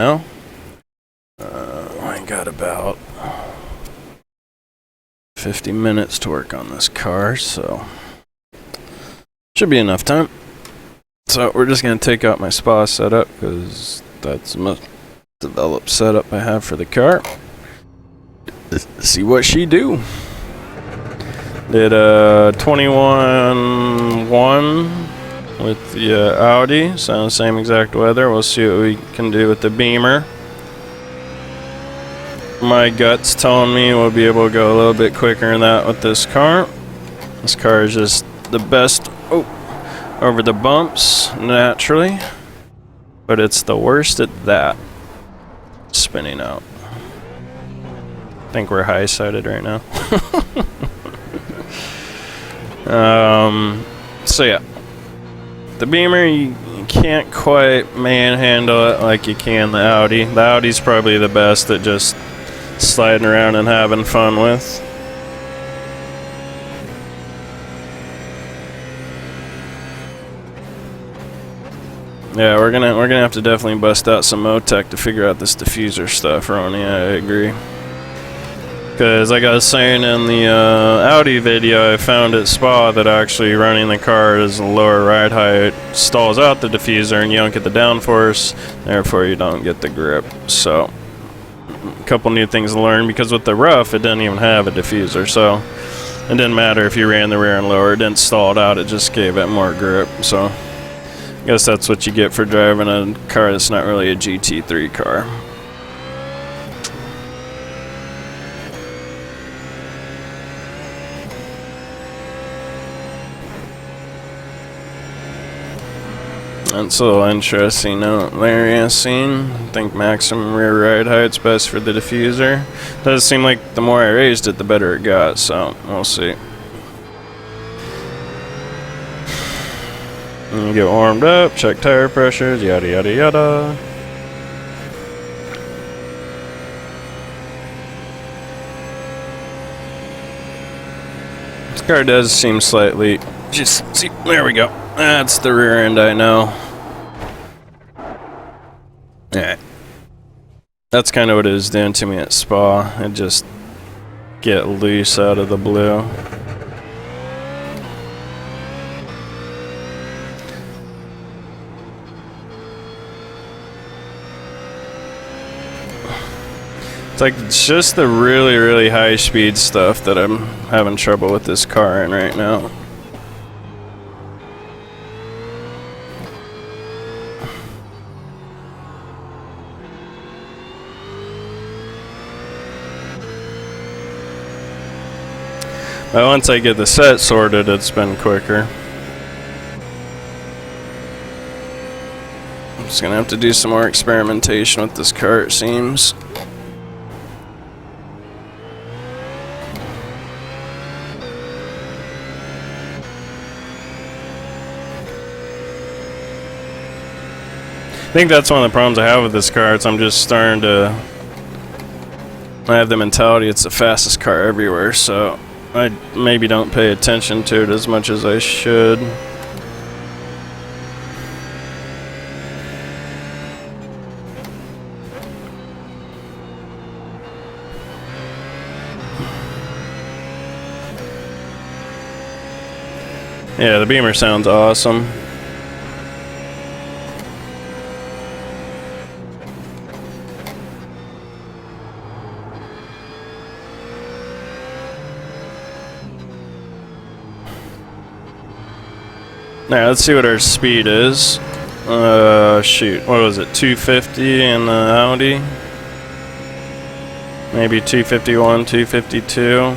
now. I got about 50 minutes to work on this car, so should be enough time. So we're just going to take out my spa setup because that's the most developed setup I have for the car. See what she do. Did a 21.1 with the Audi, so same exact weather. We'll see what we can do with the Beamer. My gut's telling me we'll be able to go a little bit quicker than that with this car. This car is just the best over the bumps, naturally. But it's the worst at that. Spinning out. I think we're high-sided right now. So yeah. The Beamer, you can't quite manhandle it like you can the Audi. The Audi's probably the best at just sliding around and having fun with. Yeah, we're gonna have to definitely bust out some Motec to figure out this diffuser stuff, Ronnie. I agree. Because like I was saying in the Audi video, I found at Spa that actually running the car as a lower ride height stalls out the diffuser and you don't get the downforce, therefore you don't get the grip. So a couple new things to learn, because with the rough it didn't even have a diffuser, so it didn't matter if you ran the rear and lower, it didn't stall it out, it just gave it more grip. So I guess that's what you get for driving a car that's not really a GT3 car. That's a little interesting note there, Yassine. I think maximum rear ride height's best for the diffuser. Does seem like the more I raised it, the better it got, so we'll see. And get warmed up, check tire pressures, yada yada yada. This car does seem slightly, just see, there we go. That's the rear end, I know. Alright. That's kind of what it was doing to me at Spa. It just get loose out of the blue. It's just the really, really high speed stuff that I'm having trouble with this car in right now. But once I get the set sorted, it's been quicker. I'm just gonna have to do some more experimentation with this car, it seems. I think that's one of the problems I have with this car. I'm just starting to... I have the mentality it's the fastest car everywhere, so I maybe don't pay attention to it as much as I should. Yeah, the Beamer sounds awesome. Now let's see what our speed is. Shoot, what was it? 250 in the Audi? Maybe 251, 252.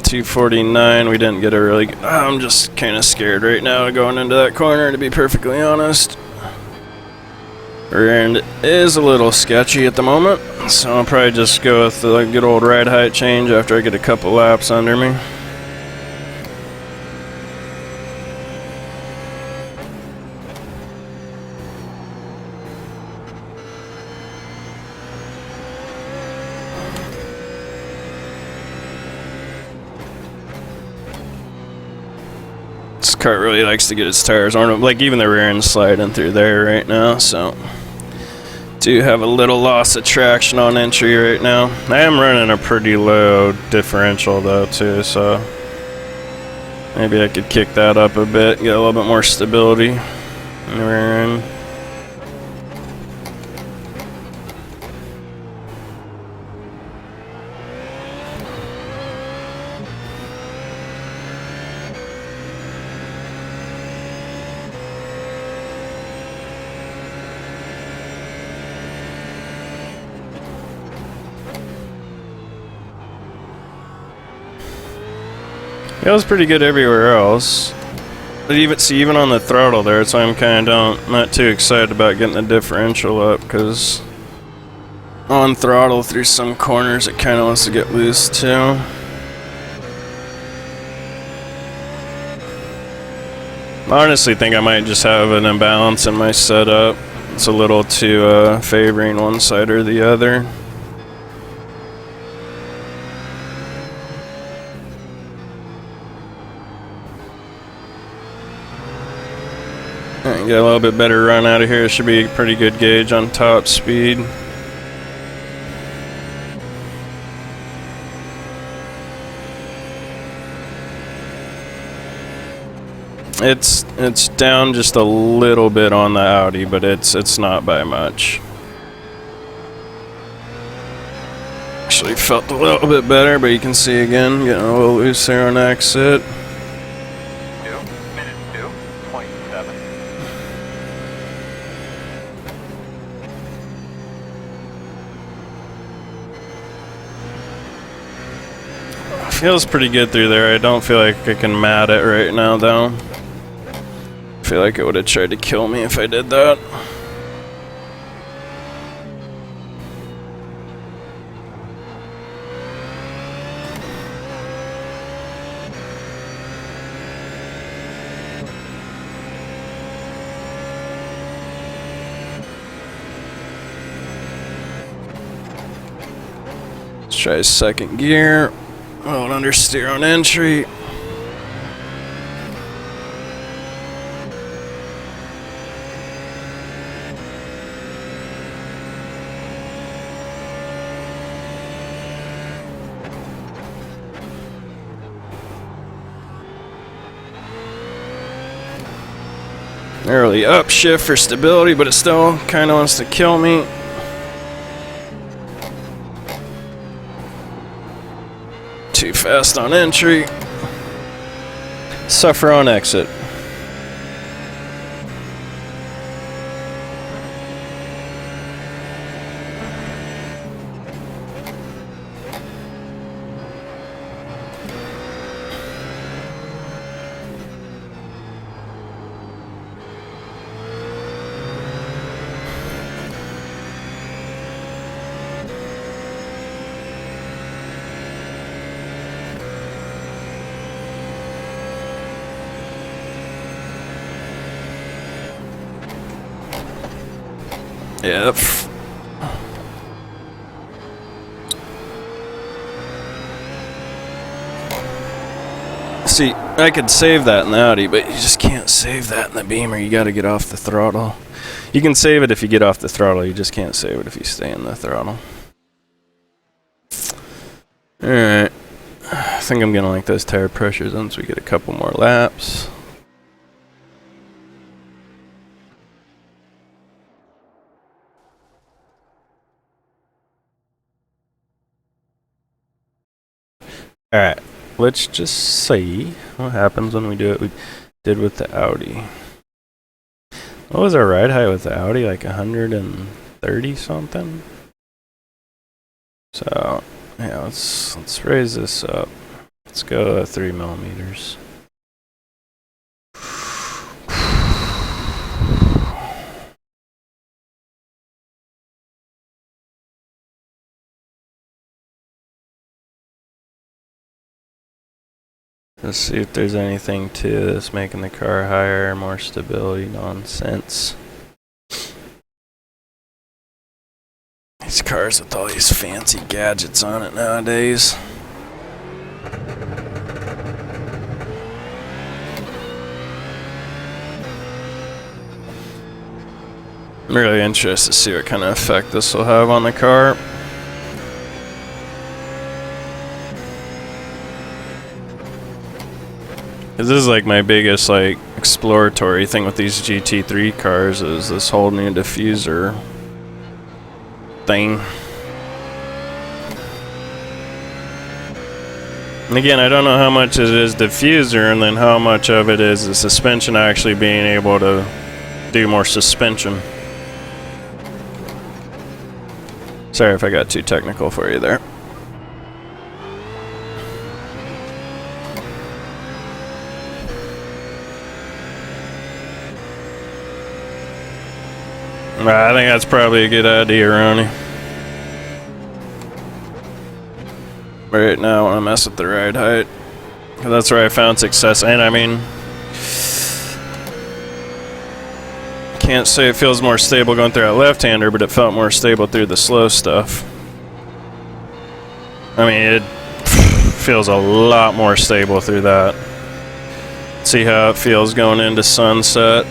249, we didn't get a really good... I'm just kind of scared right now going into that corner, to be perfectly honest. Rear end is a little sketchy at the moment, so I'll probably just go with the good old ride height change after I get a couple laps under me. car really likes to get its tires on, like even the rear end sliding through there right now, so do have a little loss of traction on entry right now. I am running a pretty low differential though too, so maybe I could kick that up a bit, get a little bit more stability in the rear end. It was pretty good everywhere else. But even on the throttle there, so I'm kind of not too excited about getting the differential up, because on throttle through some corners it kind of wants to get loose too. I honestly think I might just have an imbalance in my setup. It's a little too favoring one side or the other. Get a little bit better run out of here. It should be a pretty good gauge on top speed. It's down just a little bit on the Audi, but it's not by much. Actually felt a little bit better, but you can see again getting a little loose there on exit. Feels pretty good through there. I don't feel like I can mat it right now though. I feel like it would have tried to kill me if I did that. Let's try second gear. Hold understeer on entry. Early upshift for stability, but it still kind of wants to kill me. Too fast on entry. Suffer on exit. Yep. See, I could save that in the Audi, but you just can't save that in the Beamer. You gotta get off the throttle. You can save it if you get off the throttle, you just can't save it if you stay in the throttle. Alright. I think I'm gonna like those tire pressures once we get a couple more laps. Alright, let's just see what happens when we do what we did with the Audi. What was our ride height with the Audi? Like 130 something? So, yeah, let's raise this up. Let's go 3 millimeters. Let's see if there's anything to this making the car higher, more stability nonsense. These cars with all these fancy gadgets on it nowadays. I'm really interested to see what kind of effect this will have on the car. This is like my biggest like exploratory thing with these GT3 cars is this whole new diffuser thing. And again, I don't know how much it is diffuser and then how much of it is the suspension actually being able to do more suspension. Sorry if I got too technical for you there. I think that's probably a good idea, Ronnie. Right now, I want to mess with the ride height. 'Cause that's where I found success. And I mean, can't say it feels more stable going through that left-hander, but it felt more stable through the slow stuff. I mean, it feels a lot more stable through that. See how it feels going into sunset.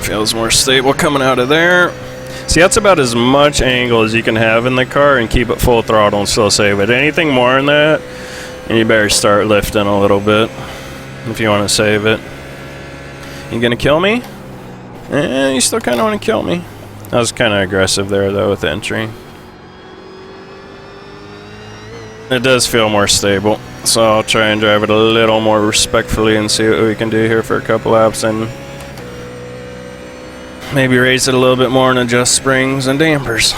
Feels more stable coming out of there. See, that's about as much angle as you can have in the car and keep it full throttle and still save it. Anything more than that, and you better start lifting a little bit if you want to save it. You gonna kill me? You still kind of want to kill me. I was kind of aggressive there though with entry. It does feel more stable, so I'll try and drive it a little more respectfully and see what we can do here for a couple laps and maybe raise it a little bit more and adjust springs and dampers.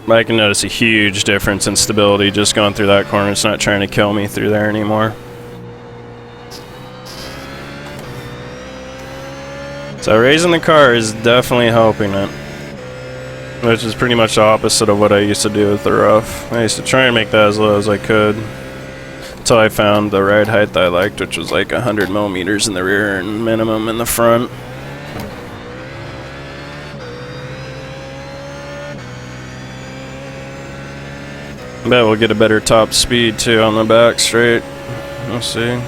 But I can notice a huge difference in stability just going through that corner. It's not trying to kill me through there anymore. So raising the car is definitely helping it. Which is pretty much the opposite of what I used to do with the rough. I used to try and make that as low as I could until I found the ride height that I liked, which was like 100 millimeters in the rear and minimum in the front. I bet we'll get a better top speed too on the back straight. We'll see.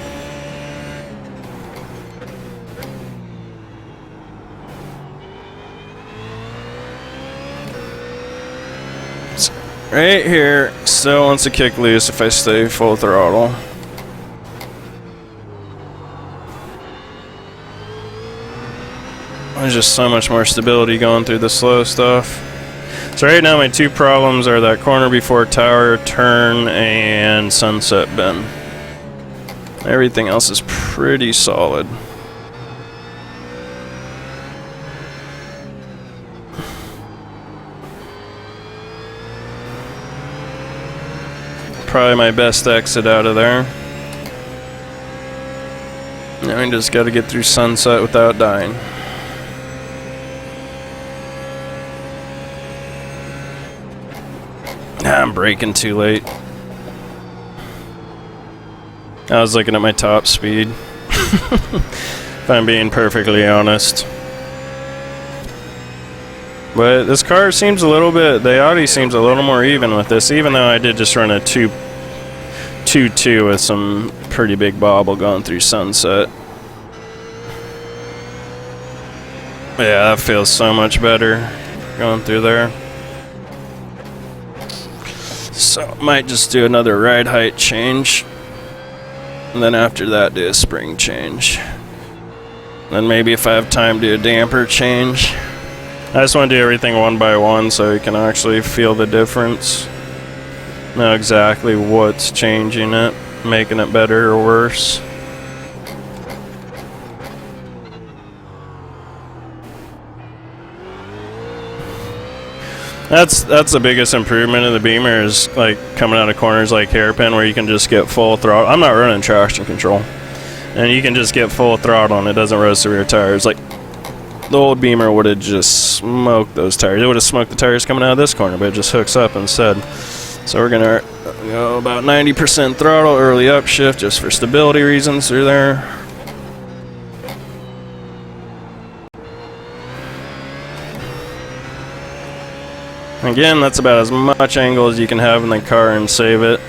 Right here, still wants to kick loose if I stay full throttle. There's just so much more stability going through the slow stuff. So right now my two problems are that corner before tower turn and sunset bend. Everything else is pretty solid. Probably my best exit out of there. Now we just got to get through sunset without dying. I'm braking too late. I was looking at my top speed. If I'm being perfectly honest. But this car seems a little bit, the Audi seems a little more even with this, even though I did just run a 2.2 with some pretty big bobble going through sunset. Yeah, that feels so much better going through there. So might just do another ride height change. And then after that do a spring change. Then maybe if I have time do a damper change. I just want to do everything one by one so you can actually feel the difference. Know exactly what's changing it, making it better or worse. That's the biggest improvement of the Beamer is like coming out of corners like hairpin where you can just get full throttle. I'm not running traction control. And you can just get full throttle and it doesn't roast the rear tires. Like the old Beamer would have just smoked those tires. It would have smoked the tires coming out of this corner, but it just hooks up instead. So we're gonna go about 90% throttle, early upshift, just for stability reasons through there. Again, that's about as much angle as you can have in the car and save it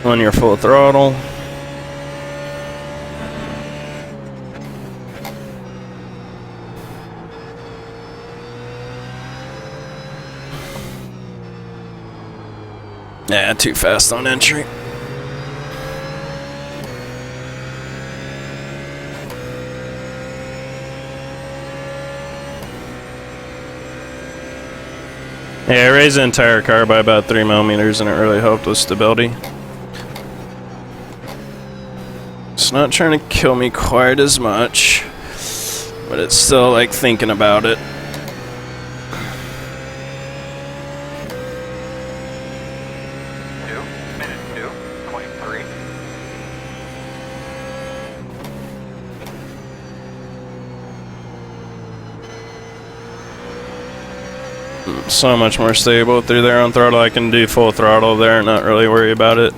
when you're full throttle. Yeah, too fast on entry. Yeah, I raised the entire car by about 3 millimeters and it really helped with stability. It's not trying to kill me quite as much, but it's still like thinking about it. So much more stable through there on throttle. I can do full throttle there and not really worry about it.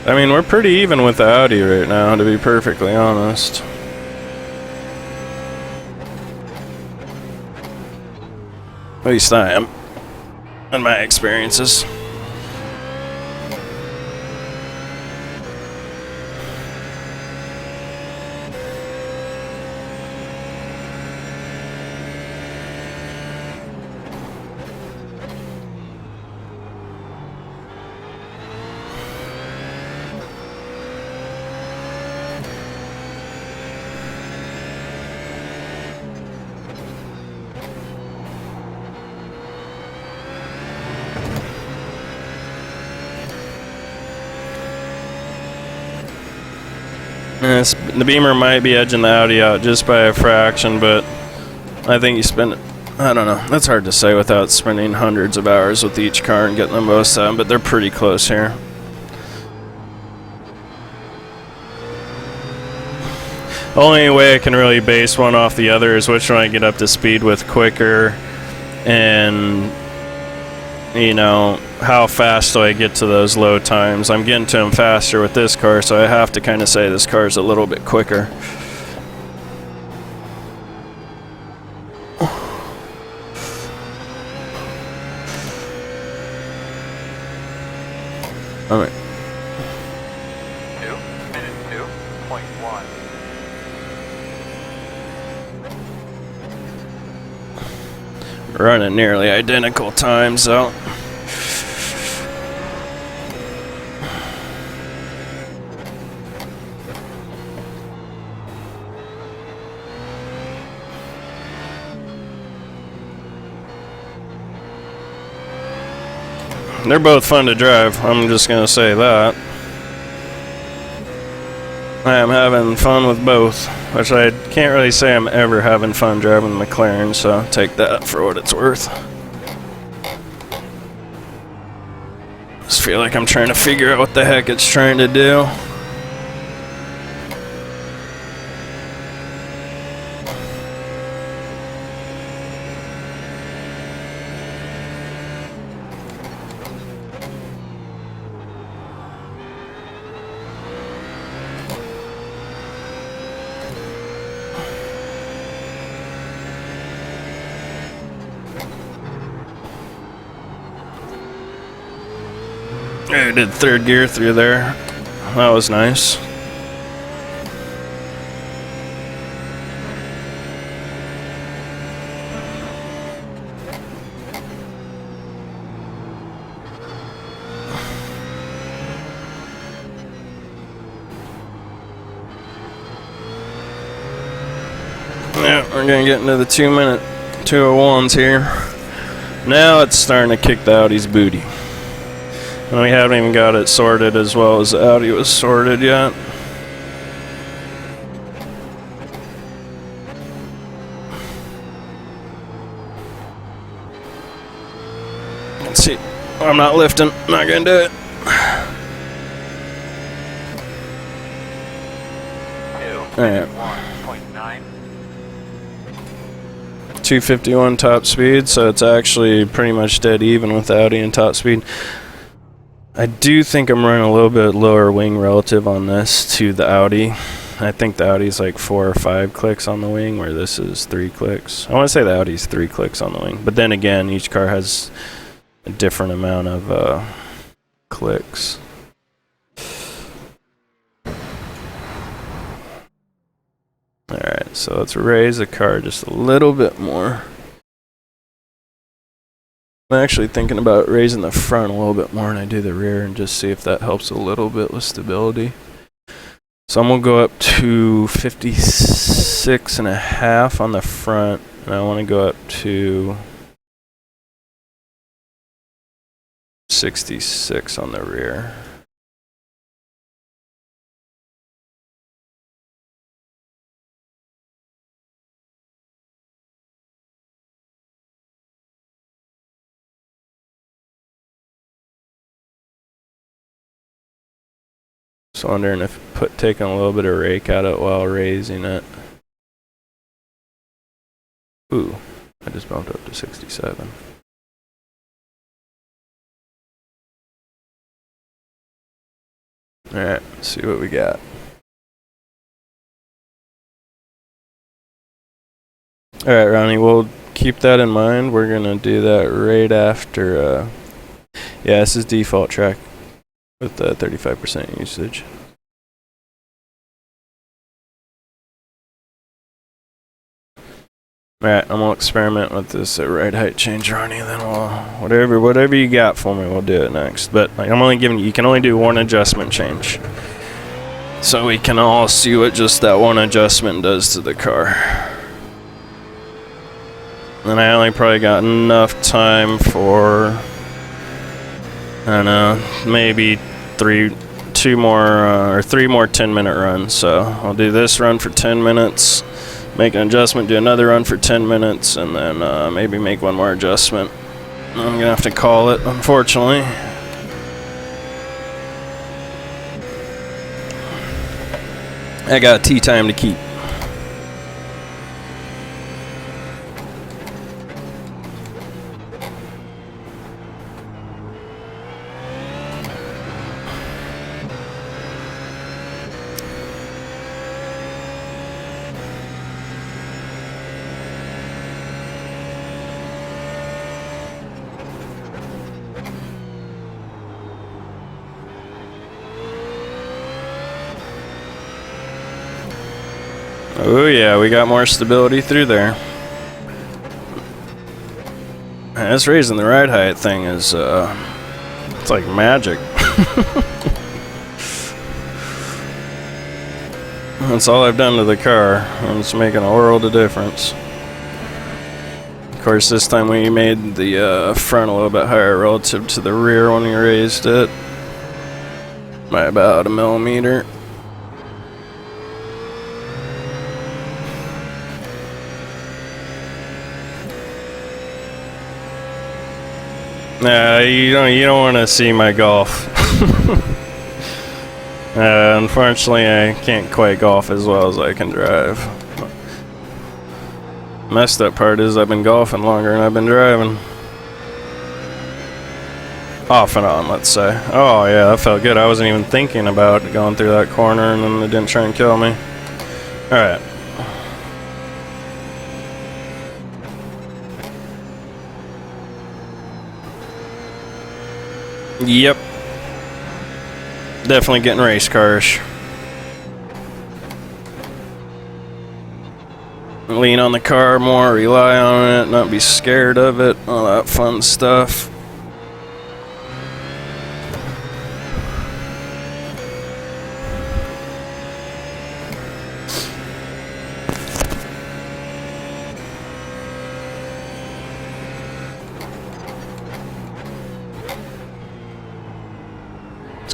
I mean, we're pretty even with the Audi right now, to be perfectly honest. At least I am, in my experiences. The Beamer might be edging the Audi out just by a fraction, but I think you spend, I don't know, that's hard to say without spending hundreds of hours with each car and getting them both set, but they're pretty close here. The only way I can really base one off the other is which one I get up to speed with quicker, and you know, how fast do I get to those low times. I'm getting to them faster with this car, so I have to kind of say this car is a little bit quicker. All right. 2:02.1. Running nearly identical times, so. They're both fun to drive, I'm just gonna say that. I am having fun with both, which I can't really say I'm ever having fun driving the McLaren, so take that for what it's worth. Just feel like I'm trying to figure out what the heck it's trying to do. I did third gear through there. That was nice. Yeah, we're gonna get into the 2-minute 201s here. Now it's starting to kick the Audi's booty. And we haven't even got it sorted as well as the Audi was sorted yet. I'm not lifting. Not gonna do it. 1.9. 251 top speed, so it's actually pretty much dead even with Audi and top speed. I do think I'm running a little bit lower wing relative on this to the Audi. I think the Audi's like 4 or 5 clicks on the wing, where this is 3 clicks. I want to say the Audi's 3 clicks on the wing, but then again, each car has a different amount of clicks. Alright, so let's raise the car just a little bit more. I'm actually thinking about raising the front a little bit more and I do the rear and just see if that helps a little bit with stability. So I'm going to go up to 56.5 on the front, and I want to go up to 66 on the rear. So wondering if taking a little bit of rake at it while raising it. Ooh, I just bumped up to 67. Alright, let's see what we got. Alright, Ronnie, we'll keep that in mind. We're gonna do that right after, yeah, this is default track with the 35% usage. Alright, I'm gonna experiment with this ride height change, Ronnie, then we'll, whatever you got for me, we'll do it next. But like, I'm only giving you can only do one adjustment change. So we can all see what just that one adjustment does to the car. And I only probably got enough time for, I don't know, maybe 3 more 10-minute runs. So I'll do this run for 10 minutes, make an adjustment, do another run for 10 minutes, and then maybe make one more adjustment. I'm gonna have to call it, unfortunately. I got tea time to keep. Oh yeah, we got more stability through there. Man, this raising the ride height thing is, it's like magic. That's all I've done to the car, and it's making a world of difference. Of course, this time we made the front a little bit higher relative to the rear when we raised it by about 1 millimeter. Nah, you don't want to see my golf. Unfortunately, I can't quite golf as well as I can drive. Messed up part is I've been golfing longer than I've been driving. Off and on, let's say. Oh yeah, that felt good. I wasn't even thinking about going through that corner, and then it didn't try and kill me. Alright. Yep. Definitely getting race cars. Lean on the car more, rely on it, not be scared of it, all that fun stuff.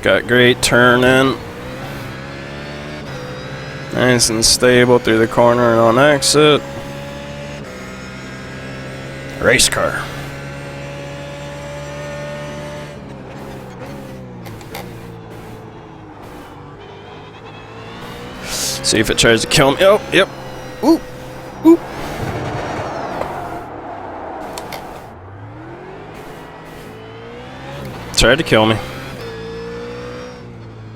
Got great turn in. Nice and stable through the corner and on exit. Race car. See if it tries to kill me. Oh, yep. Ooh. Ooh. Tried to kill me.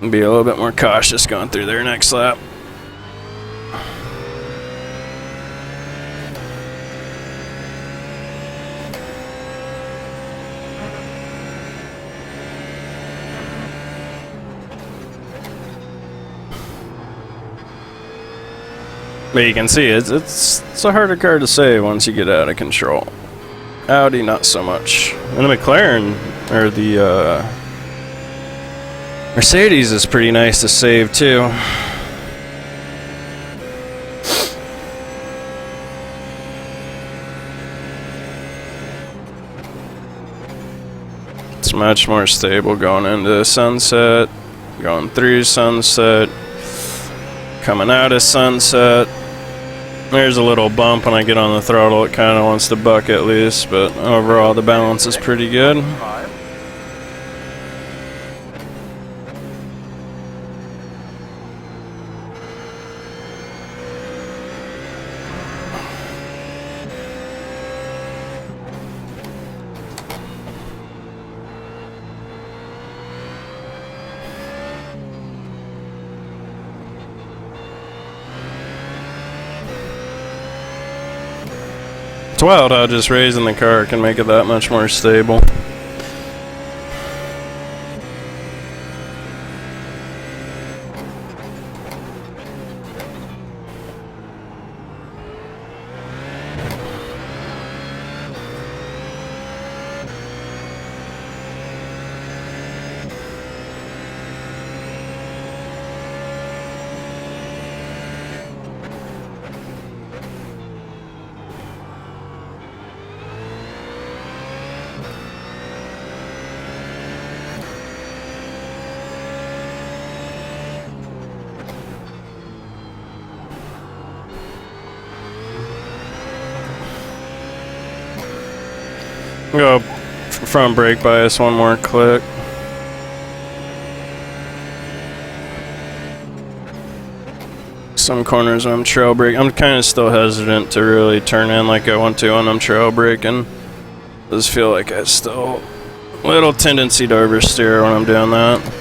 Be a little bit more cautious going through there next lap. But you can see it's a harder car to save once you get out of control. Audi, not so much. And the McLaren, or the Mercedes is pretty nice to save too. It's much more stable going into sunset, going through sunset, coming out of sunset. There's a little bump when I get on the throttle. It kind of wants to buck at least, but overall the balance is pretty good. 5. It's wild how just raising the car can make it that much more stable. Go front brake bias one more click. Some corners when I'm trail braking, I'm kind of still hesitant to really turn in like I want to when I'm trail braking. Does feel like I still a little tendency to oversteer when I'm doing that.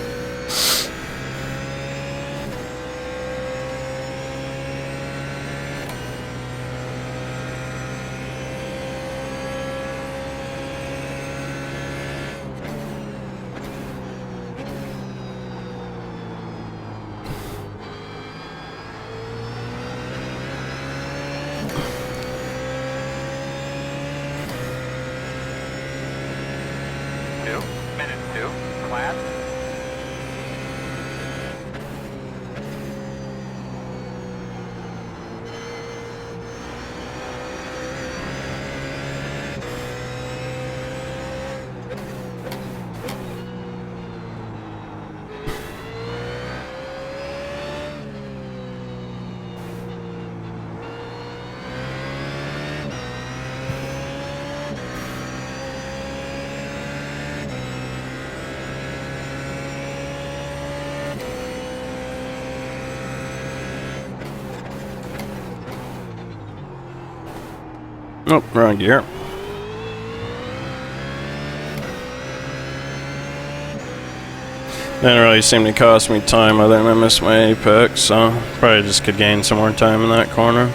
Minute 2. Class. Nope, wrong gear. Didn't really seem to cost me time other than I missed my apex, so probably just could gain some more time in that corner.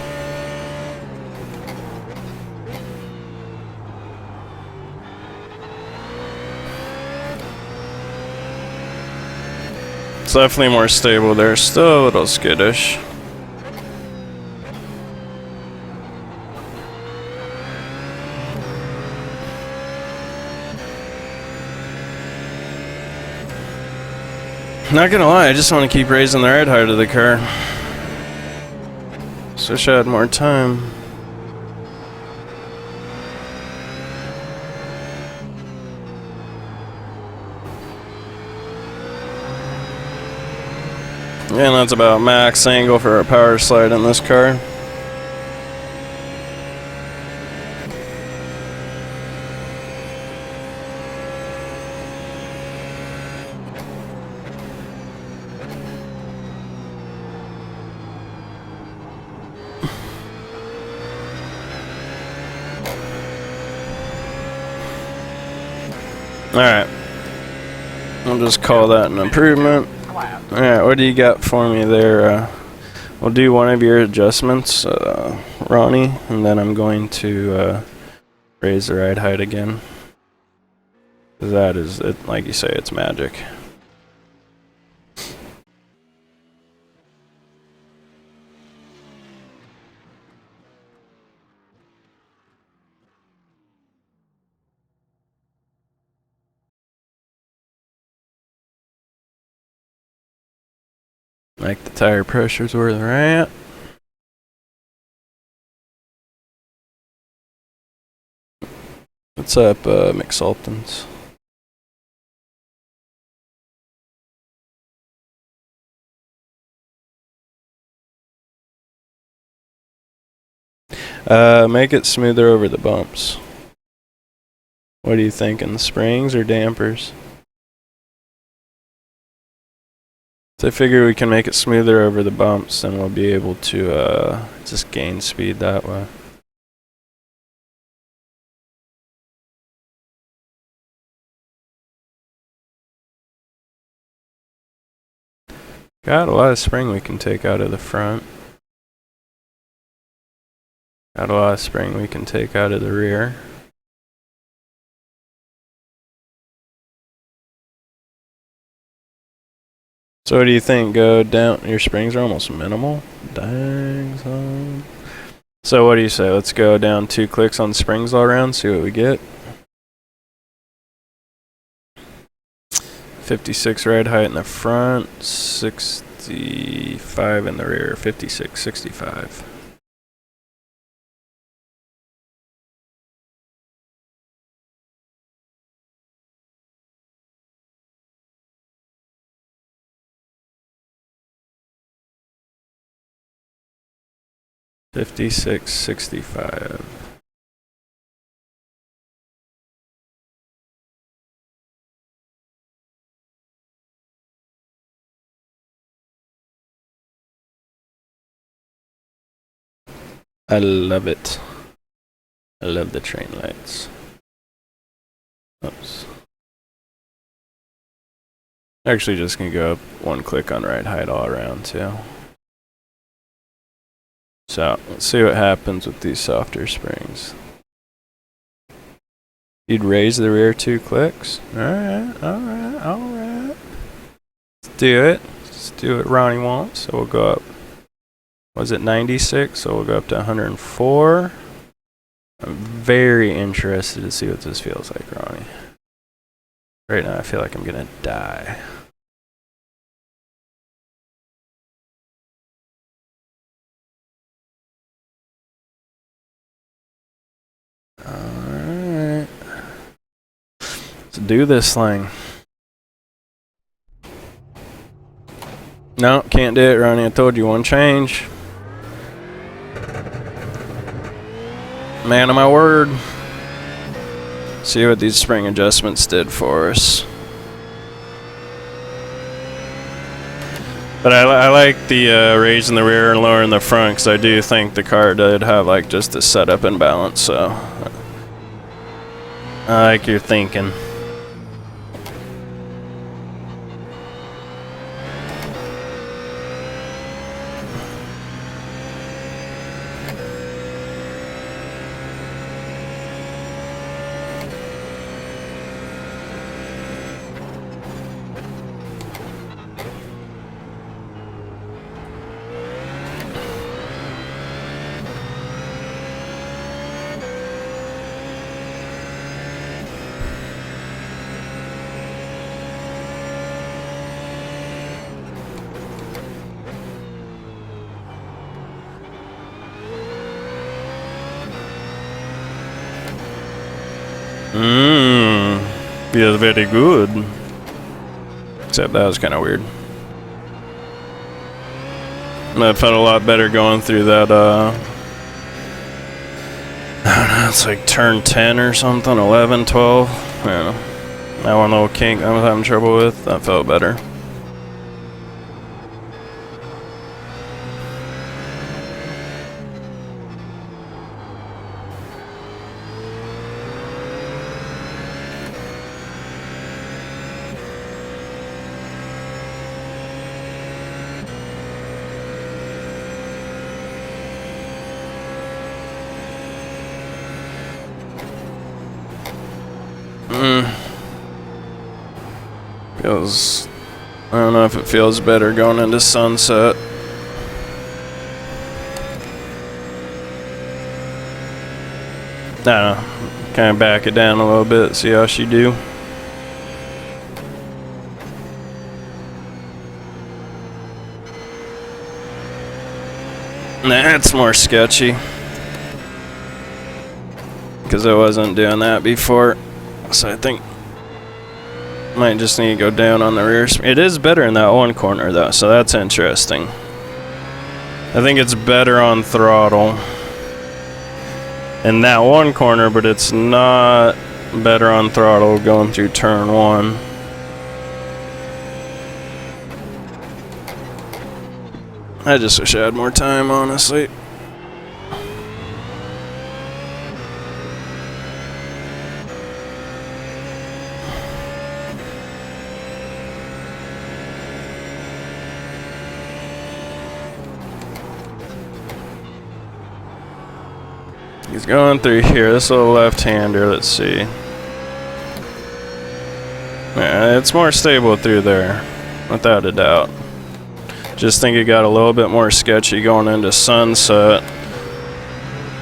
It's definitely more stable there, still a little skittish. Not gonna lie, I just want to keep raising the ride height of the car. So wish I had more time. Yeah, and that's about max angle for a power slide in this car. Alright. We'll just call that an improvement. Alright, what do you got for me there? We'll do one of your adjustments, Ronnie, and then I'm going to raise the ride height again. Because that is, it, like you say, it's magic. Like the tire pressures where they're at. What's up, McSultans? Make it smoother over the bumps. What are you thinking, springs or dampers? So I figure we can make it smoother over the bumps, and we'll be able to just gain speed that way. Got a lot of spring we can take out of the front. Got a lot of spring we can take out of the rear. So what do you think? Go down. Your springs are almost minimal. Dang son. So what do you say? Let's go down 2 clicks on springs all around, see what we get. 56 ride height in the front, 65 in the rear, 56, 65. $56, 65. I love it. I love the train lights. Oops. Actually just gonna go up 1 click on ride height all around too. So let's see what happens with these softer springs. You'd raise the rear 2 clicks. Alright, alright, alright. Let's do it. Let's do what Ronnie wants. So we'll go up. Was it 96? So we'll go up to 104. I'm very interested to see what this feels like, Ronnie. Right now I feel like I'm gonna die. Alright. Let's do this thing. No, can't do it, Ronnie. I told you 1 change. Man of my word. See what these spring adjustments did for us. But I like the raising the rear and lowering the front, because I do think the car did have like just a setup and balance, so I like your thinking. Feels very good. Except that was kind of weird. That felt a lot better going through that, I don't know, it's like turn 10 or something, 11, 12. I don't know. That one little kink I was having trouble with, that felt better. Feels... I don't know if it feels better going into sunset. I don't know. Kind of back it down a little bit, see how she do. That's more sketchy. Because I wasn't doing that before. So I think might just need to go down on the rear. It is better in that one corner though, so that's interesting. I think it's better on throttle in that one corner, but it's not better on throttle going through turn one. I just wish I had more time, honestly. He's going through here, this little left-hander, let's see. Yeah, it's more stable through there, without a doubt. Just think it got a little bit more sketchy going into sunset.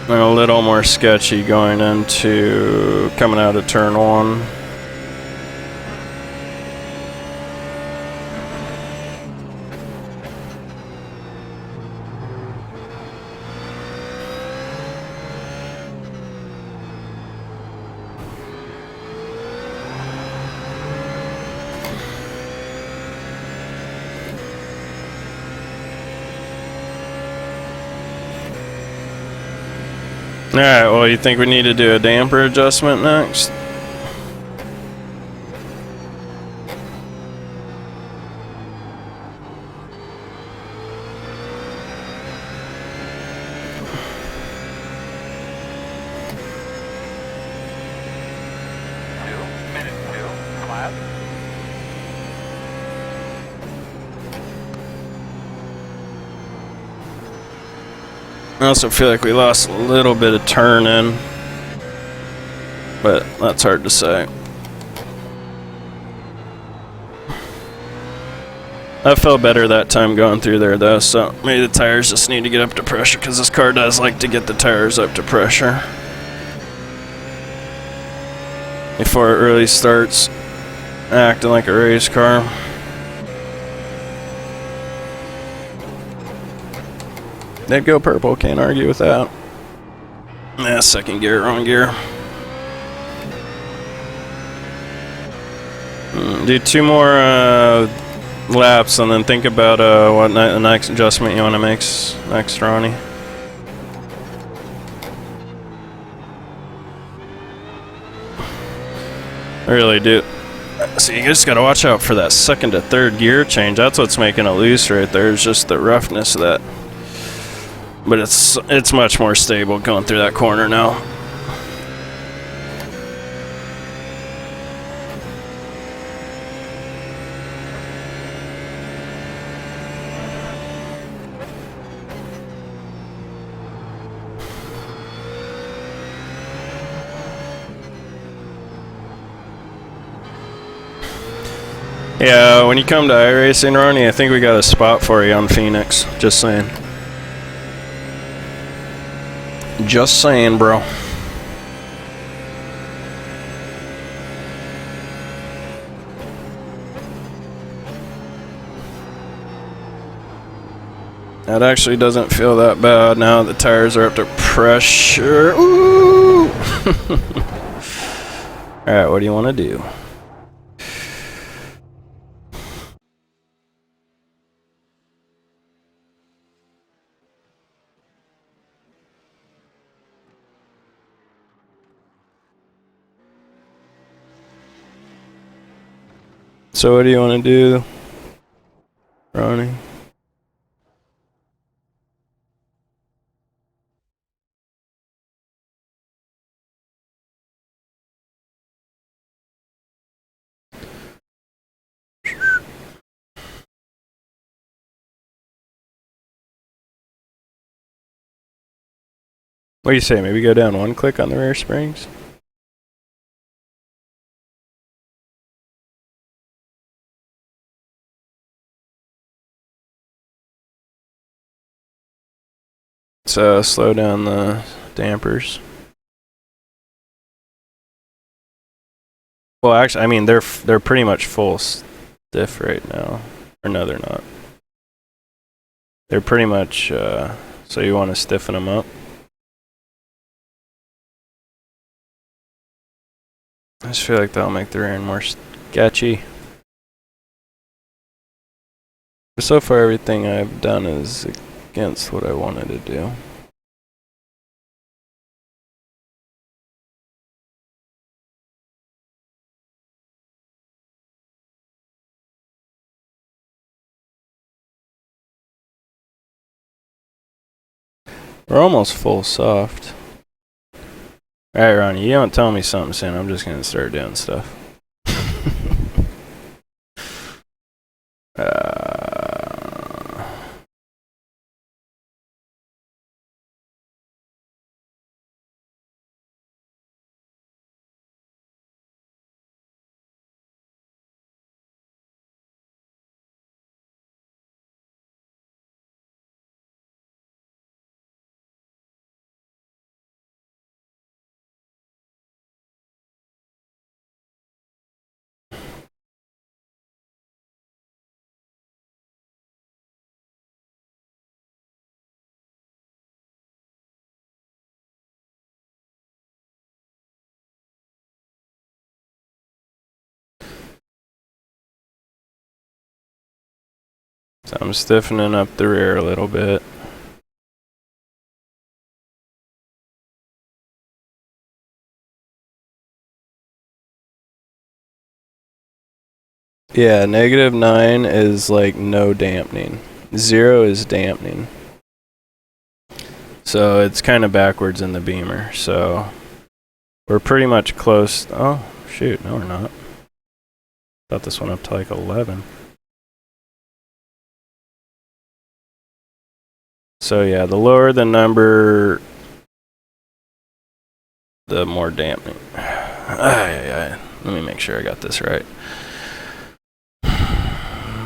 And a little more sketchy going into coming out of turn one. Alright, well, you think we need to do a damper adjustment next? I also feel like we lost a little bit of turn in, but that's hard to say. I felt better that time going through there though, so maybe the tires just need to get up to pressure because this car does like to get the tires up to pressure before it really starts acting like a race car. They'd go purple, can't argue with that. Yeah, second gear, wrong gear. Do 2 more laps and then think about what the next adjustment you want to make next, Ronnie. I really do. So you just gotta watch out for that second to third gear change. That's what's making it loose right there, is just the roughness of that. But it's much more stable going through that corner now. Yeah, when you come to iRacing, Ronnie, I think we got a spot for you on Phoenix. Just saying. Just saying, bro. That actually doesn't feel that bad now. The tires are up to pressure. Ooh! Alright, what do you want to do? So what do you want to do, Ronnie? What do you say? Maybe go down 1 click on the rear springs? slow down the dampers. Well, actually, I mean they're pretty much full stiff right now. Or no, they're not. They're pretty much. So you want to stiffen them up. I just feel like that'll make the rear end more sketchy. But so far, everything I've done is against what I wanted to do. We're almost full soft. Alright, Ronnie, you don't tell me something soon. I'm just gonna start doing stuff. So I'm stiffening up the rear a little bit. Yeah, -9 is like no dampening. 0 is dampening. So it's kind of backwards in the Beamer. So we're pretty much close. Oh, shoot. No, we're not. Thought this went up to like 11. So yeah, the lower the number, the more dampening. Let me make sure I got this right.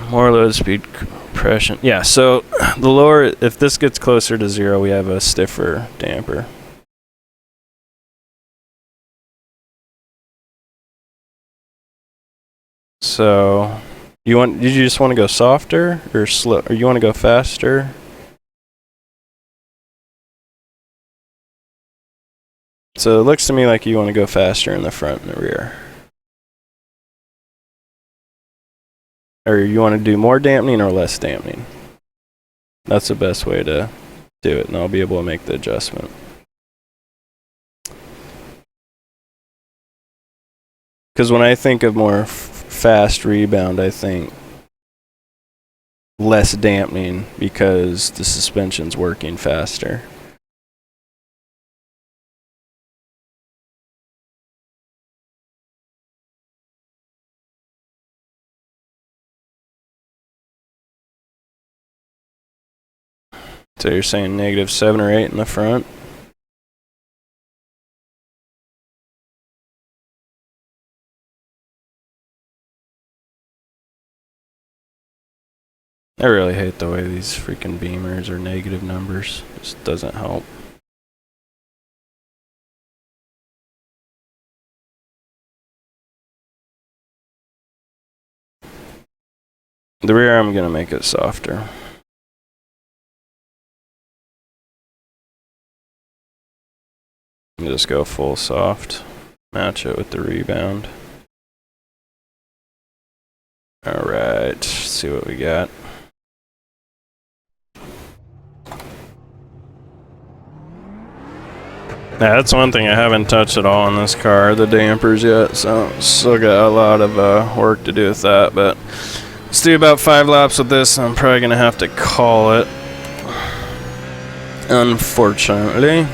More load speed compression. Yeah, so the lower, if this gets closer to 0, we have a stiffer damper. So you just want to go softer or slow, or you want to go faster? So it looks to me like you want to go faster in the front and the rear. Or you want to do more dampening or less dampening. That's the best way to do it, and I'll be able to make the adjustment. Because when I think of more fast rebound, I think less dampening because the suspension's working faster. So you're saying -7 or 8 in the front? I really hate the way these freaking Beamers are negative numbers. It just doesn't help. The rear, I'm going to make it softer. Just go full soft. Match it with the rebound. Alright, let's see what we got. Yeah, that's one thing I haven't touched at all in this car, the dampers yet, so still got a lot of work to do with that, but let's do about 5 laps with this. I'm probably going to have to call it, unfortunately.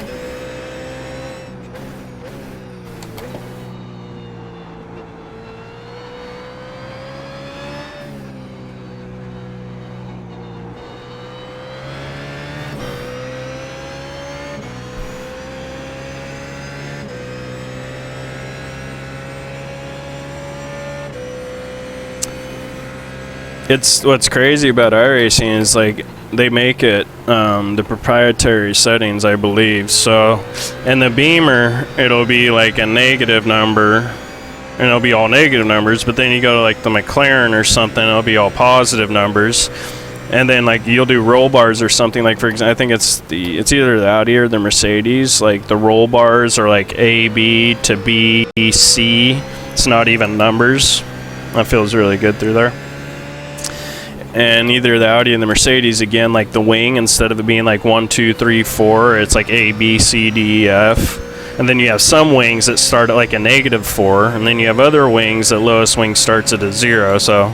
It's what's crazy about iRacing is like they make it the proprietary settings, I believe. So in the Beamer, it'll be like a negative number, and it'll be all negative numbers. But then you go to like the McLaren or something, it'll be all positive numbers. And then like you'll do roll bars or something, like for example, I think it's either the Audi or the Mercedes. Like the roll bars are like A, B to B, C. It's not even numbers. That feels really good through there. And either the Audi and the Mercedes, again, like the wing, instead of it being like 1, 2, 3, 4, it's like A, B, C, D, E, F. And then you have some wings that start at like a -4, and then you have other wings that lowest wing starts at a 0. So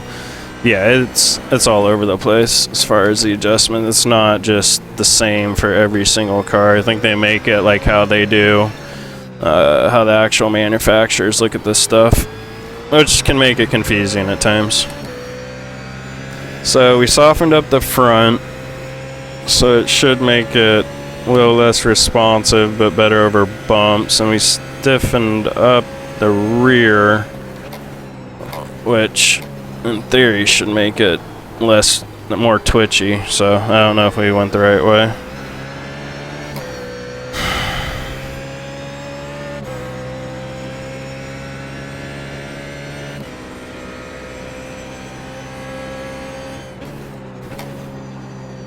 yeah, it's all over the place as far as the adjustment. It's not just the same for every single car. I think they make it like how they do, how the actual manufacturers look at this stuff, which can make it confusing at times. So we softened up the front, so it should make it a little less responsive but better over bumps, and we stiffened up the rear, which in theory should make it more twitchy. So I don't know if we went the right way.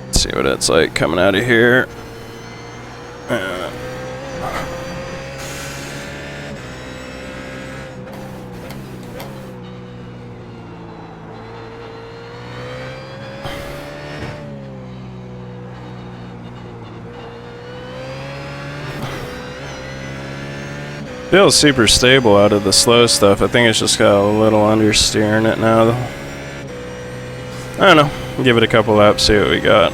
Let's see what it's like coming out of here. Feels super stable out of the slow stuff. I think it's just got a little understeer in it now, though. I don't know. Give it a couple laps, see what we got.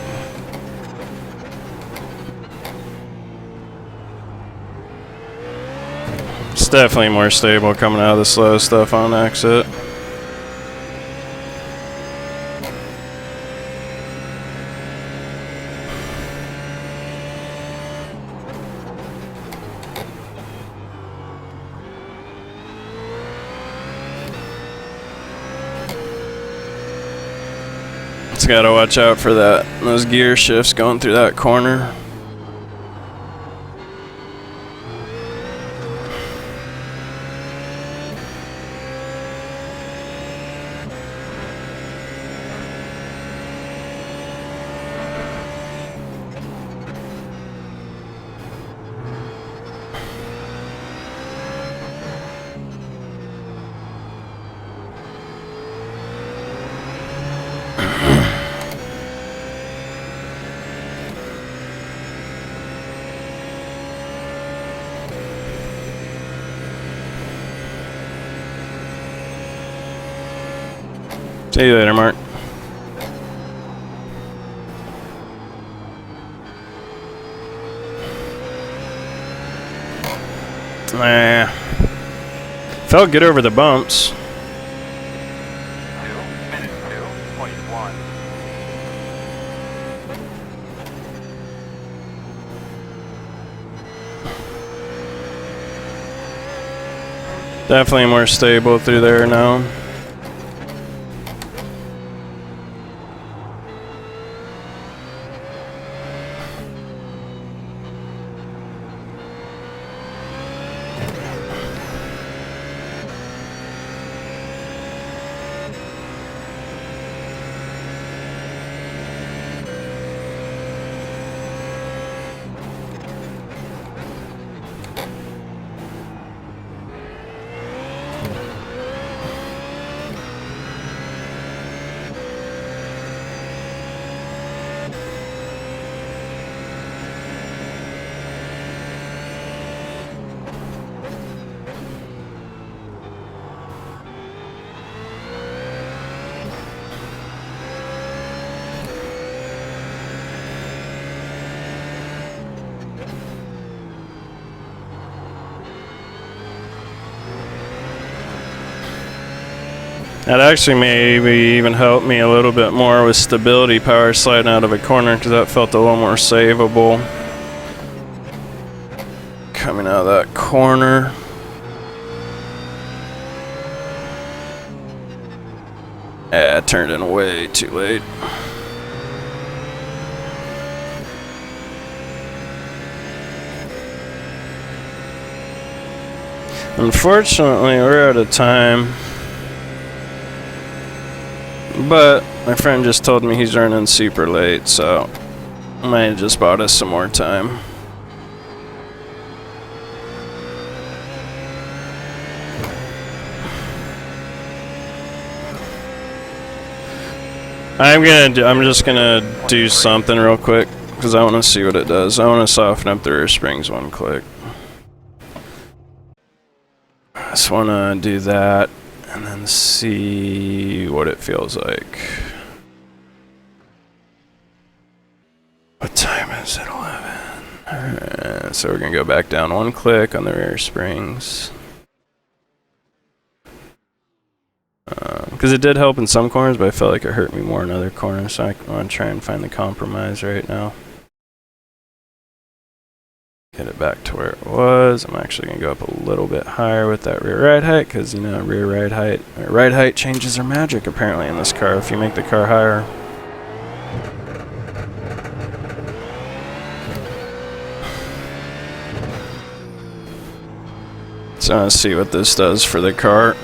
It's definitely more stable coming out of the slow stuff on exit. It's gotta watch out for those gear shifts going through that corner. See you later, Mark. Felt good over the bumps. 2:02.1. Definitely more stable through there now. That actually maybe even helped me a little bit more with stability power sliding out of a corner, because that felt a little more savable coming out of that corner. Yeah, I turned in way too late. Unfortunately, we're out of time. But my friend just told me he's running super late, so I might have just bought us some more time. I'm just gonna do something real quick because I want to see what it does. I want to soften up the rear springs one click. I just want to do that and then see what it feels like. What time is it? 11. Alright, so we're gonna go back down one click on the rear springs. Because it did help in some corners, but I felt like it hurt me more in other corners, so I want to try and find the compromise right now. Get it back to where it was. I'm actually going to go up a little bit higher with that rear ride height, because, you know, rear ride height changes are magic, apparently, in this car, if you make the car higher. So let's see what this does for the car.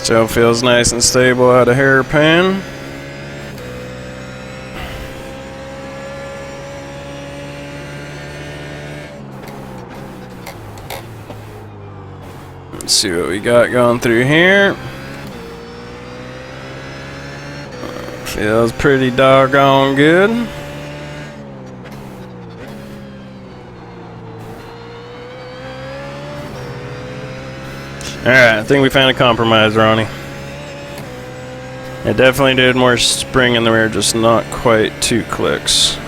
So it feels nice and stable out of hairpin. Let's see what we got going through here. Feels pretty doggone good. Alright, I think we found a compromise, Ronnie. It definitely did more spring in the rear, just not quite 2 clicks.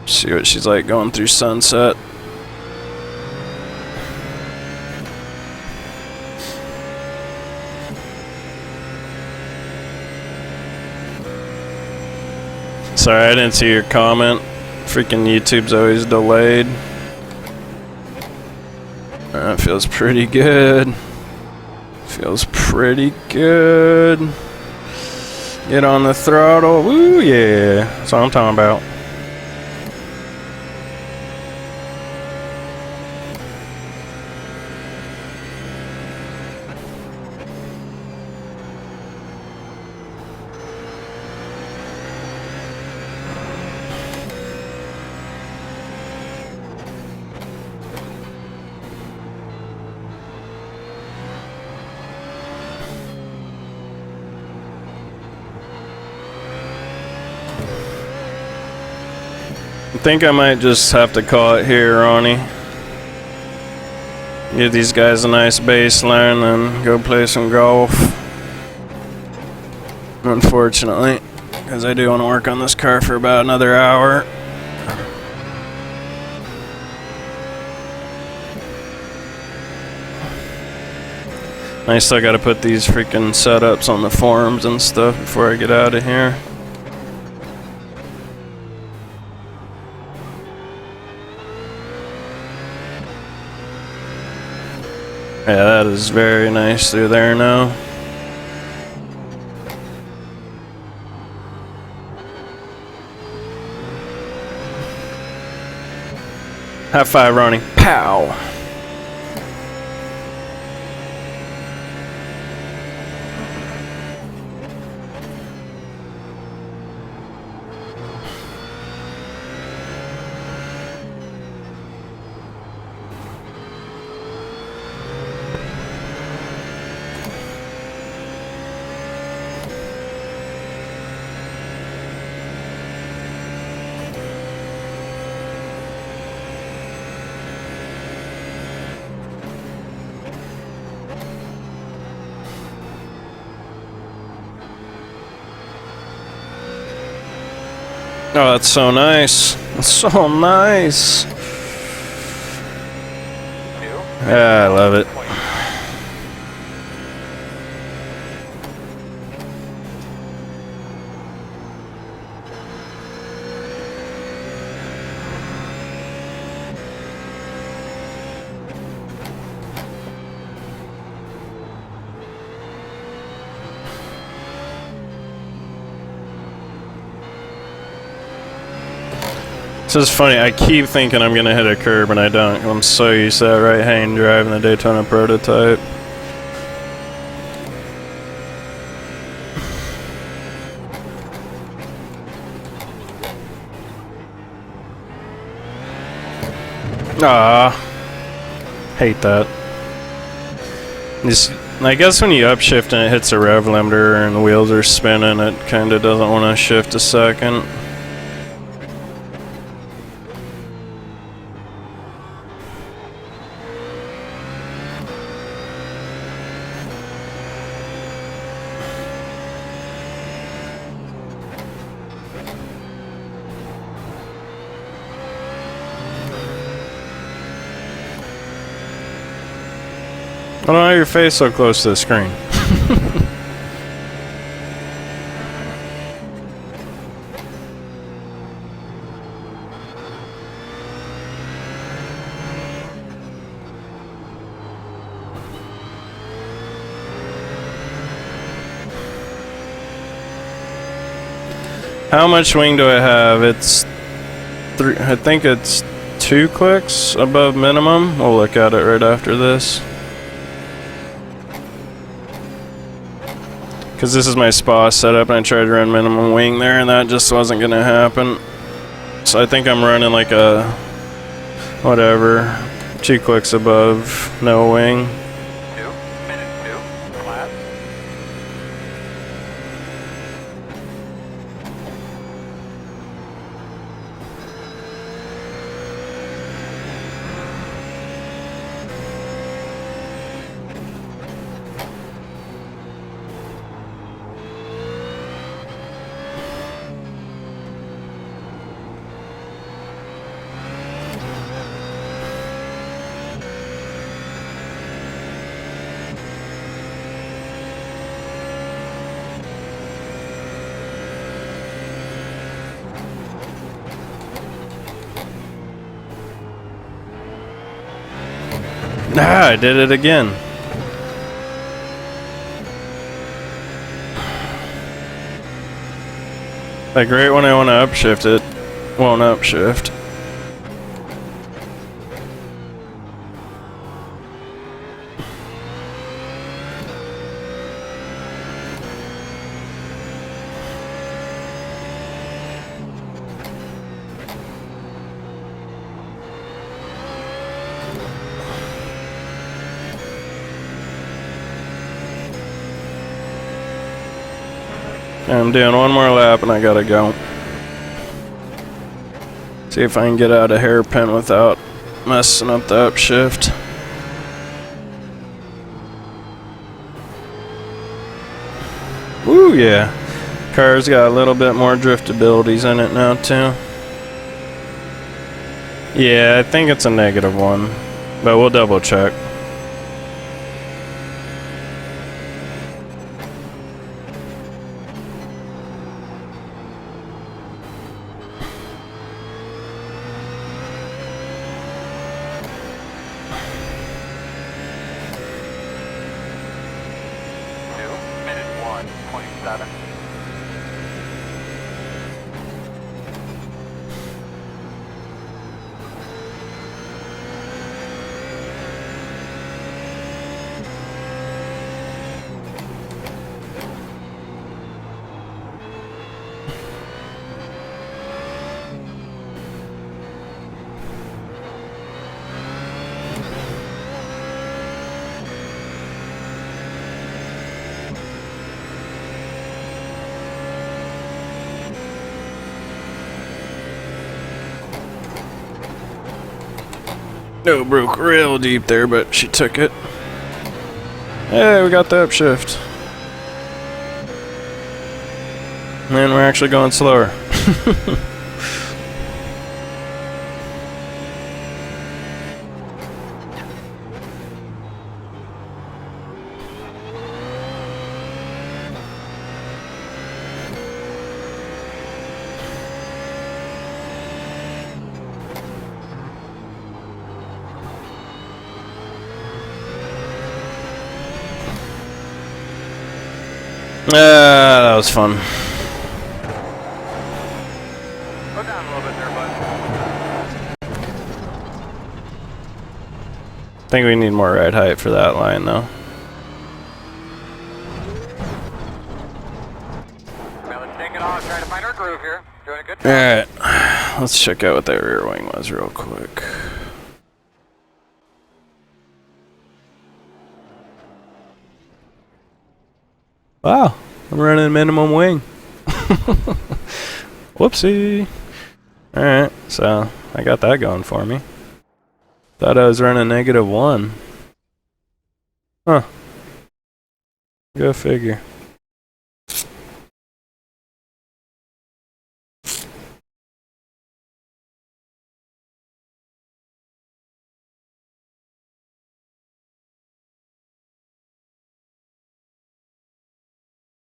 See what she's like going through sunset. Sorry, I didn't see your comment. Freaking YouTube's always delayed. That feels pretty good. Feels pretty good. Get on the throttle. Woo, yeah. That's what I'm talking about. I think I might just have to call it here, Ronnie. Give these guys a nice baseline and go play some golf. Unfortunately, because I do want to work on this car for about another hour. I still got to put these freaking setups on the forums and stuff before I get out of here. Yeah, that is very nice through there now. High five, Ronnie. Pow! Oh, that's so nice. That's so nice. Yeah, I love it. This is funny, I keep thinking I'm gonna hit a curb and I don't. I'm so used to that right-hand drive in the Daytona prototype. Ah, hate that. I guess when you upshift and it hits a rev limiter and the wheels are spinning, it kinda doesn't want to shift a second. I don't know your face so close to the screen. How much wing do I have? It's I think it's 2 clicks above minimum. We'll look at it right after this. Because this is my spa setup and I tried to run minimum wing there and that just wasn't going to happen. So I think I'm running like a, whatever, 2 clicks above no wing. Minute 2, flat. Ah, I did it again. Like right when I want to upshift it, won't upshift. I'm doing one more lap and I gotta go. See if I can get out a hairpin without messing up the upshift. Woo, yeah. Car's got a little bit more driftabilities in it now too. Yeah, I think it's a -1, but we'll double check. Minute 1:27. No, broke real deep there, but she took it. Hey, we got the upshift. And we're actually going slower. That was fun. Go down a little bit there, bud. I think we need more ride height for that line, though. Now let's take it on. Try to find our groove here. Doing a good job. Alright, let's check out what that rear wing was real quick. Wow, I'm running minimum wing. Whoopsie. Alright, so I got that going for me. Thought I was running -1. Huh. Go figure.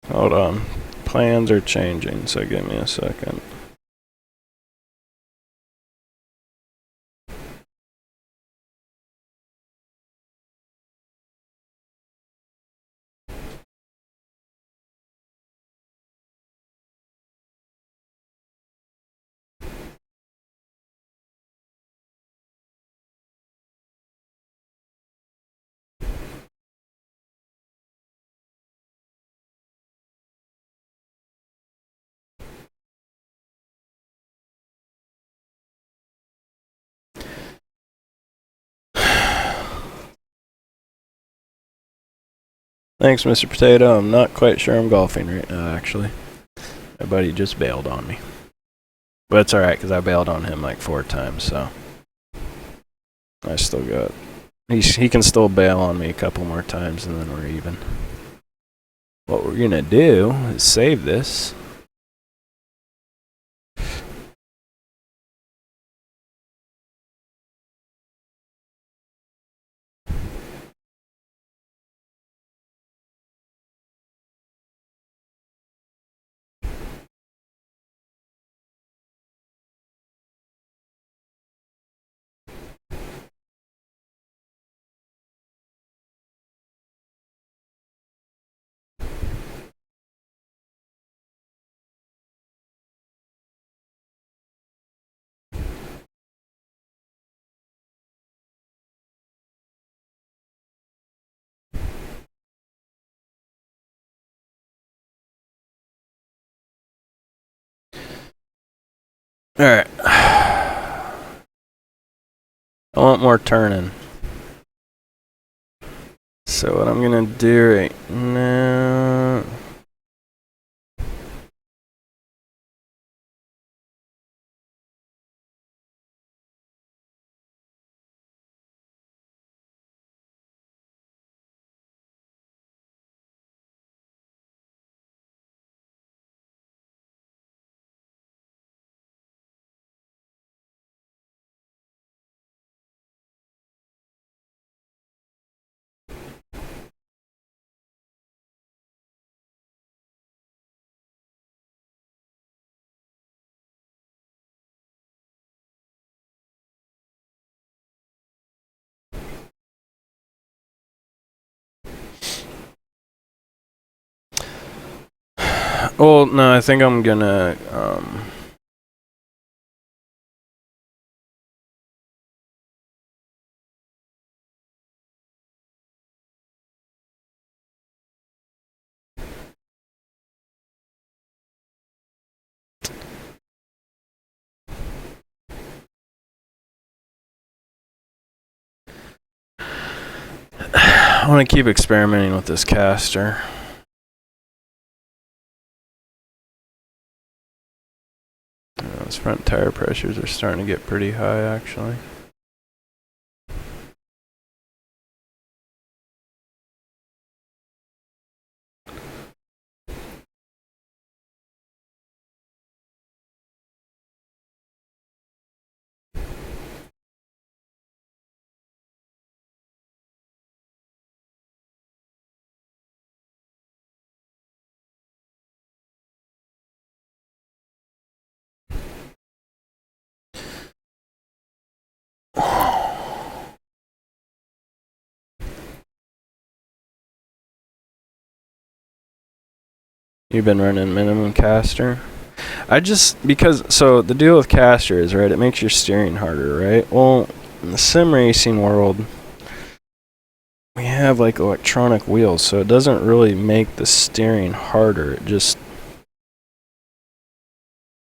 Hold on. Plans are changing, so give me a second. Thanks, Mr. Potato. I'm not quite sure I'm golfing right now, actually. My buddy just bailed on me. But it's alright, because I bailed on him like 4 times, so... I still got... He can still bail on me a couple more times, and then we're even. What we're gonna do is save this. Alright. I want more turning. So what I'm gonna do right now... Well, no, I think I'm gonna, I want to keep experimenting with this caster. Those front tire pressures are starting to get pretty high, actually. You've been running minimum caster. So the deal with caster is, right, it makes your steering harder, right? Well, in the sim racing world, we have like electronic wheels, so it doesn't really make the steering harder. It just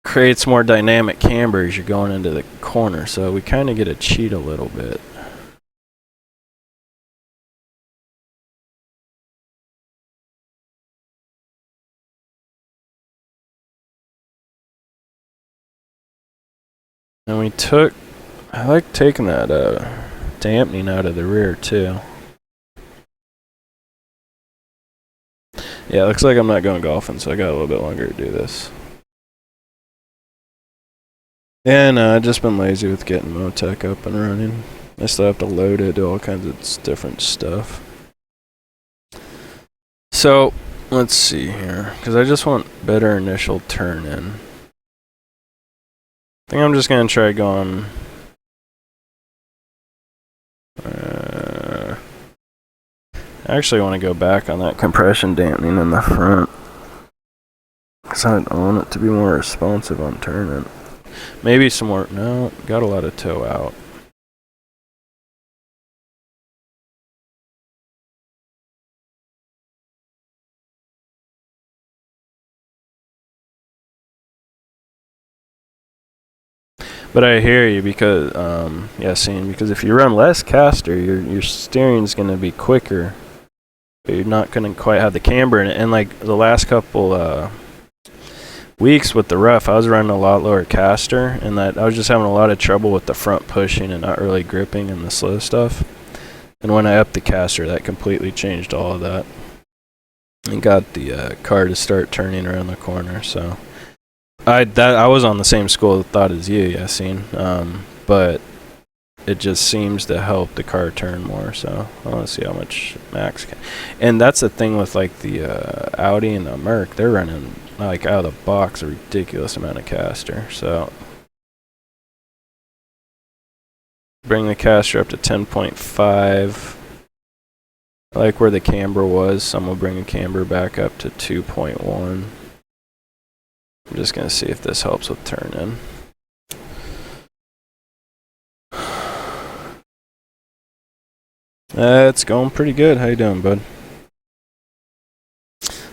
creates more dynamic camber as you're going into the corner, so we kind of get to cheat a little bit. And I like taking that dampening out of the rear too. Yeah, looks like I'm not going golfing, so I got a little bit longer to do this. And I've just been lazy with getting Motec up and running. I still have to load it, do all kinds of different stuff. So, let's see here, because I just want better initial turn in. I think I'm just going to try going... I actually want to go back on that compression dampening in the front, because I want it to be more responsive on turning. Maybe some more... No, got a lot of toe out. But I hear you because, because if you run less caster, your steering's going to be quicker, but you're not going to quite have the camber in it. And like the last couple weeks with the rough, I was running a lot lower caster, and that I was just having a lot of trouble with the front pushing and not really gripping and the slow stuff. And when I upped the caster, that completely changed all of that. And got the car to start turning around the corner, so... I was on the same school of thought as you, Yassine, but it just seems to help the car turn more, so I want to see how much max can. And that's the thing with like the Audi and the Merc, they're running like out of the box a ridiculous amount of caster, so bring the caster up to 10.5. I like where the camber was, so I'm going to bring the camber back up to 2.1. I'm just going to see if this helps with turn in. It's going pretty good. How you doing, bud?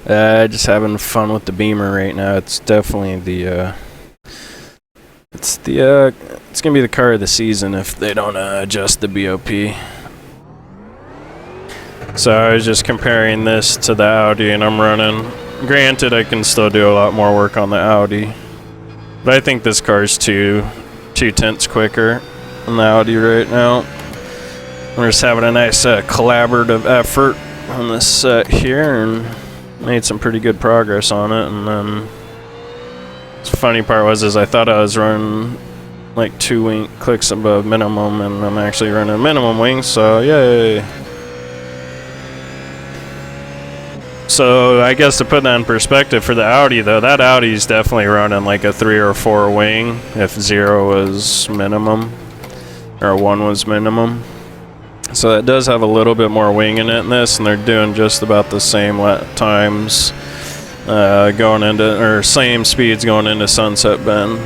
Just having fun with the Beamer right now. It's definitely the it's gonna be the car of the season if they don't adjust the BOP. So I was just comparing this to the Audi, and I'm running. Granted, I can still do a lot more work on the Audi, but I think this car's two tenths quicker than the Audi right now. We're just having a nice collaborative effort on this set here, and made some pretty good progress on it. And then the funny part was I thought I was running like 2 wing clicks above minimum, and I'm actually running minimum wings, so yay. So I guess to put that in perspective for the Audi though, that Audi's definitely running like a 3 or 4 wing if 0 was minimum or 1 was minimum. So it does have a little bit more wing in it in this, and they're doing just about the same times going into, or same speeds going into Sunset Bend.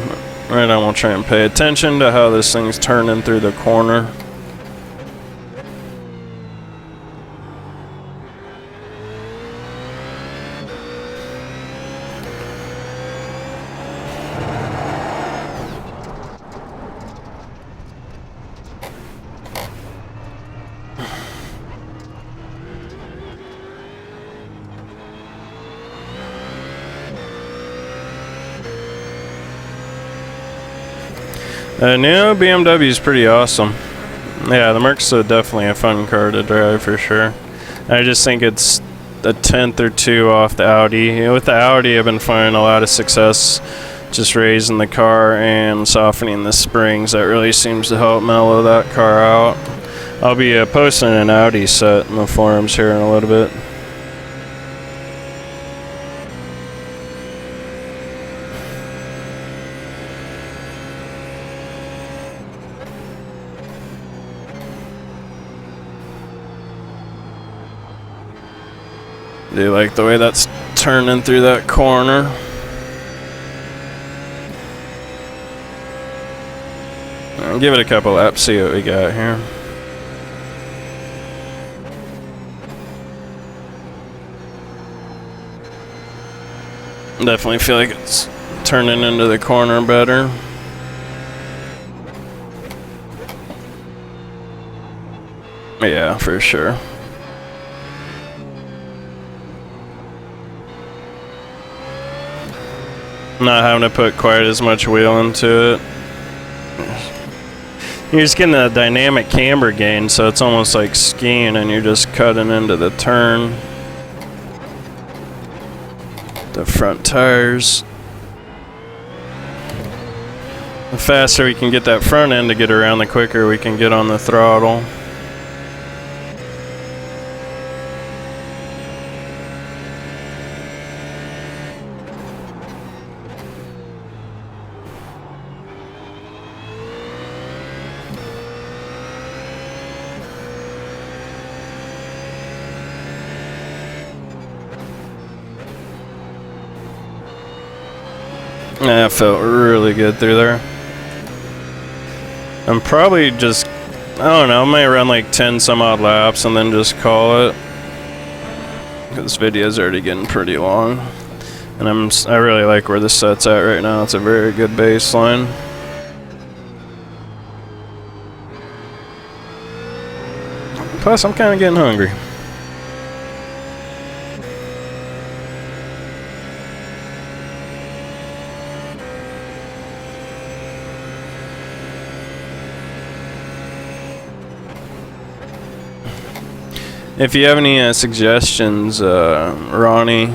Right, I will try and pay attention to how this thing's turning through the corner. New BMW is pretty awesome. Yeah, the Merc's definitely a fun car to drive for sure. I just think it's a tenth or two off the Audi. You know, with the Audi, I've been finding a lot of success just raising the car and softening the springs. That really seems to help mellow that car out. I'll be posting an Audi set in the forums here in a little bit. Do you like the way that's turning through that corner. I'll give it a couple laps, see what we got here. Definitely feel like it's turning into the corner better. Yeah, for sure. Not having to put quite as much wheel into it. You're just getting a dynamic camber gain, so it's almost like skiing and you're just cutting into the turn. The front tires. The faster we can get that front end to get around, the quicker we can get on the throttle. Yeah, it felt really good through there. I'm probably just, I don't know, I might run like 10 some odd laps and then just call it. This video's already getting pretty long. And I really like where this set's at right now. It's a very good baseline. Plus, I'm kind of getting hungry. If you have any suggestions, Ronnie,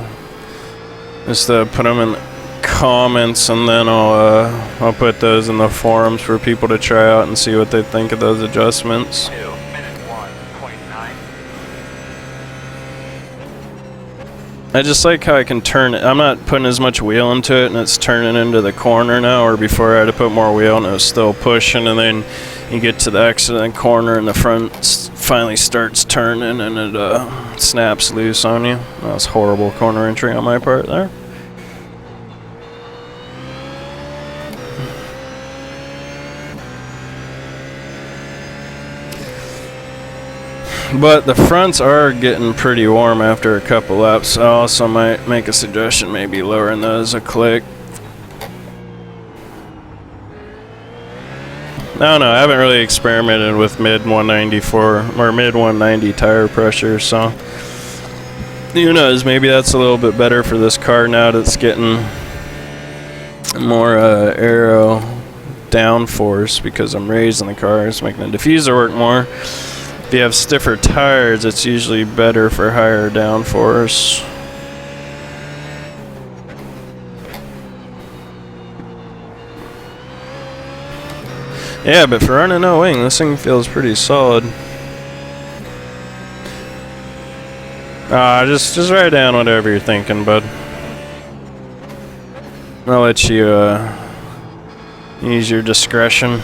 just put them in the comments, and then I'll put those in the forums for people to try out and see what they think of those adjustments. 2 minute 1.9. I just like how I can turn it. I'm not putting as much wheel into it, and it's turning into the corner now, or before I had to put more wheel and it was still pushing, and then you get to the accident corner and the front finally starts turning and it snaps loose on you. That was horrible corner entry on my part there. But the fronts are getting pretty warm after a couple laps. I also might make a suggestion, maybe lowering those a click. I don't know, I haven't really experimented with mid 194 or mid 190 tire pressure, so who knows, maybe that's a little bit better for this car now that it's getting more aero downforce because I'm raising the car. It's making the diffuser work more. If you have stiffer tires, it's usually better for higher downforce. Yeah, but for running no wing, this thing feels pretty solid. Just write down whatever you're thinking, bud. I'll let you use your discretion.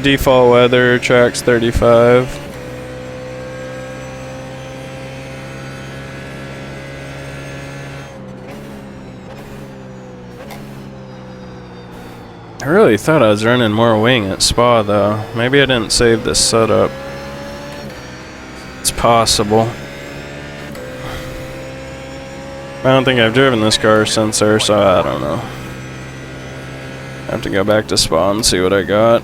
Default weather, tracks 35. I really thought I was running more wing at Spa though. Maybe I didn't save this setup. It's possible. I don't think I've driven this car since there, so I don't know. I have to go back to Spa and see what I got.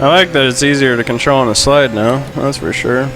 I like that it's easier to control on a slide now, that's for sure.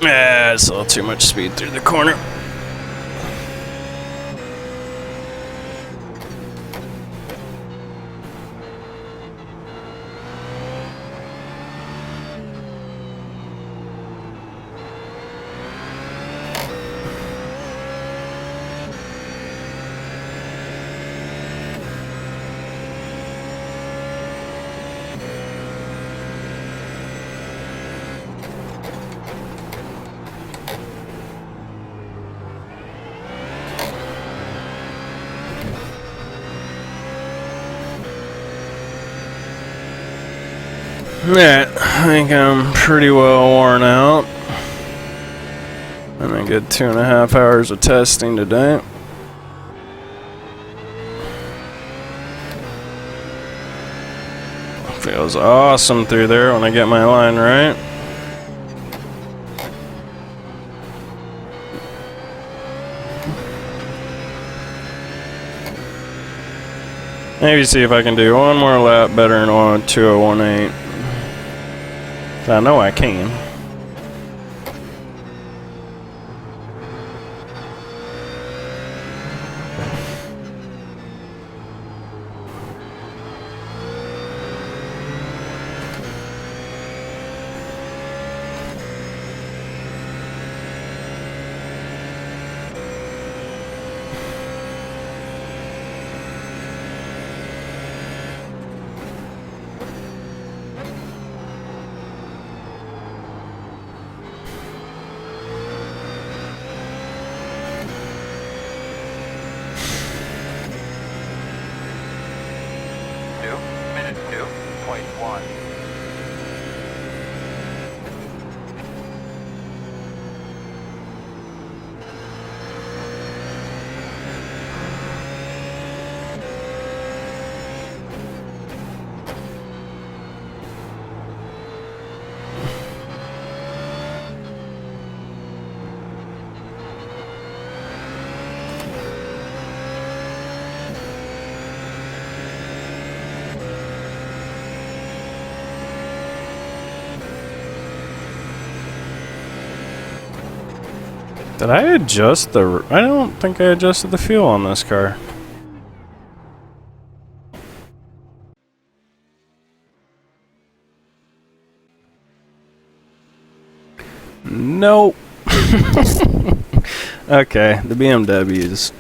Yeah, it's a little too much speed through the corner. Yeah, I think I'm pretty well worn out. And a good 2.5 hours of testing today. Feels awesome through there when I get my line right. Maybe see if I can do one more lap better than 2018. I know I can. Did I adjust the... I don't think I adjusted the fuel on this car. Nope. Okay, the BMW is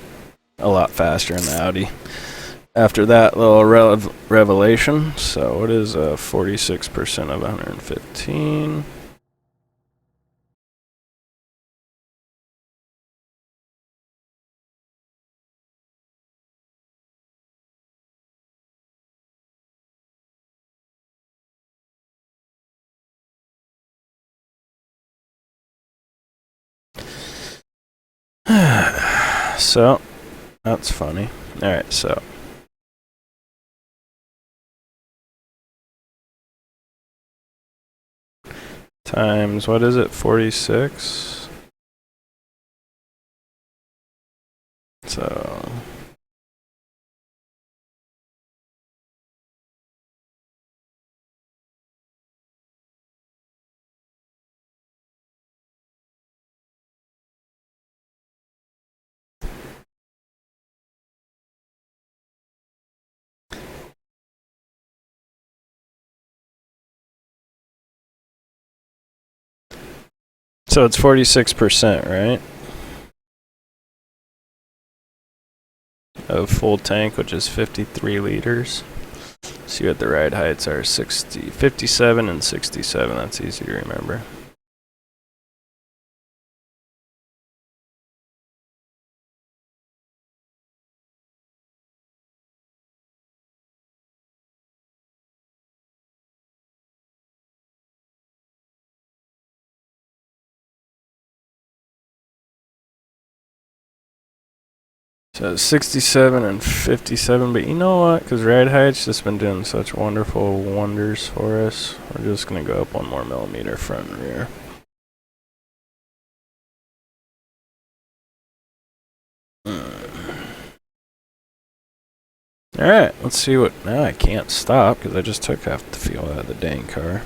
a lot faster than the Audi. After that little revelation, so what is 46% of 115? So, that's funny. Alright, so. Times, what is it, 46? So. So it's 46%, right? Of full tank, which is 53 liters. See what the ride heights are, 57 and 67, that's easy to remember. So 67 and 57, but you know what? Because ride height's just been doing such wonderful wonders for us. We're just going to go up 1 more millimeter front and rear. Alright, let's see what... Now I can't stop because I just took half the fuel out of the dang car.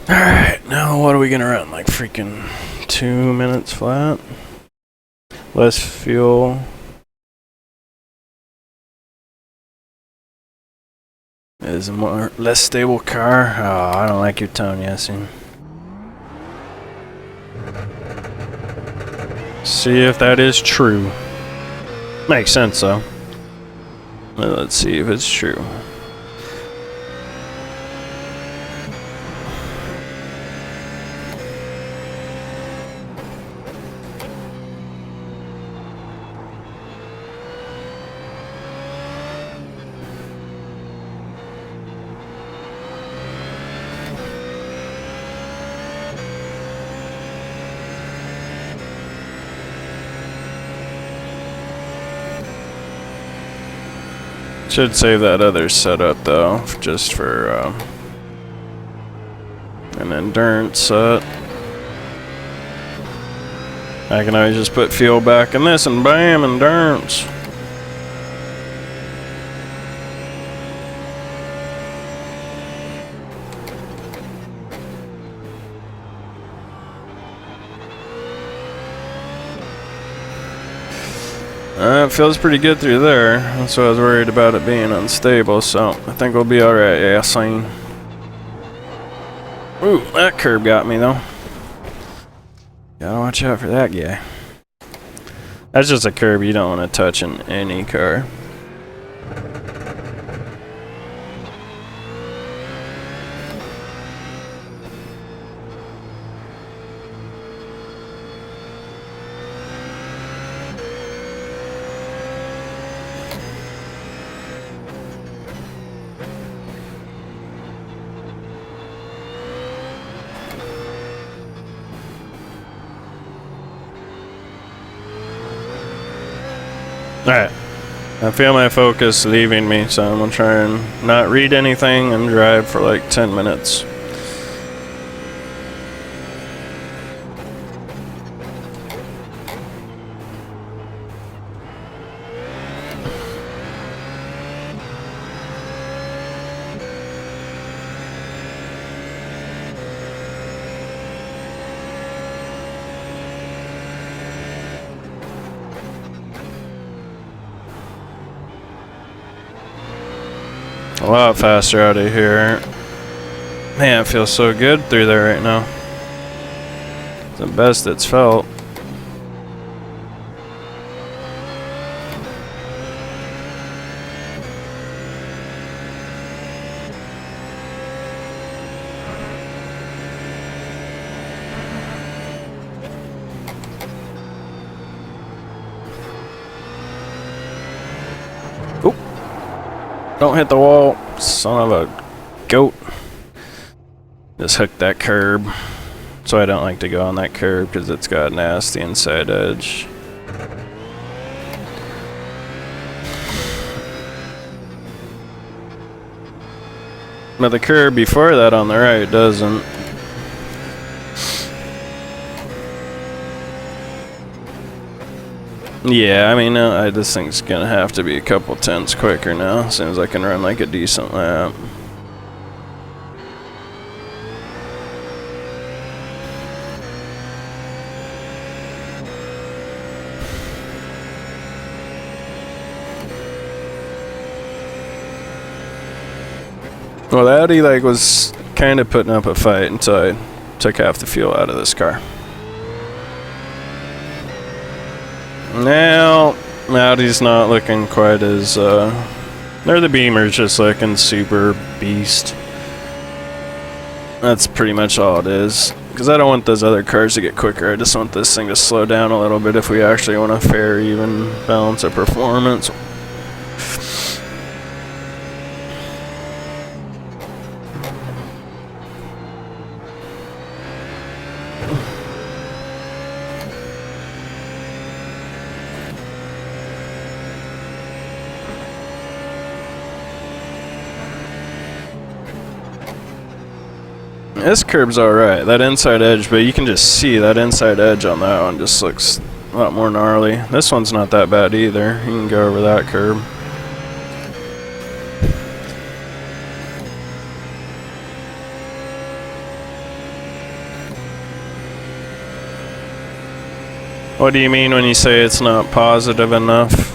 Alright, now what are we gonna run? Like freaking 2 minutes flat? Less fuel. Is a less stable car. Oh, I don't like your tone, Yasin. See if that is true. Makes sense though. Well, let's see if it's true. Should save that other setup though, just for an endurance set. I can always just put fuel back in this and bam, endurance. It feels pretty good through there. That's why I was worried about it being unstable, so I think we'll be alright, yeah, Sane. Ooh, that curb got me though. Gotta watch out for that guy. That's just a curb you don't want to touch in any car. Alright, I feel my focus leaving me, so I'm gonna try and not read anything and drive for like 10 minutes. A lot faster out of here. Man, it feels so good through there right now. It's the best it's felt. Don't hit the wall, son of a goat. Just hook that curb. So I don't like to go on that curb because it's got a nasty inside edge. But the curb before that on the right doesn't. Yeah, I mean, this thing's gonna have to be a couple tenths quicker now, as soon as I can run like a decent lap. Well, the Audi like was kind of putting up a fight until I took half the fuel out of this car. Now, Audi's not looking quite as, or the Beamer's just looking super beast. That's pretty much all it is. Because I don't want those other cars to get quicker, I just want this thing to slow down a little bit if we actually want a fair, even balance of performance. This curb's alright, that inside edge, but you can just see that inside edge on that one just looks a lot more gnarly. This one's not that bad either, you can go over that curb. What do you mean when you say it's not positive enough?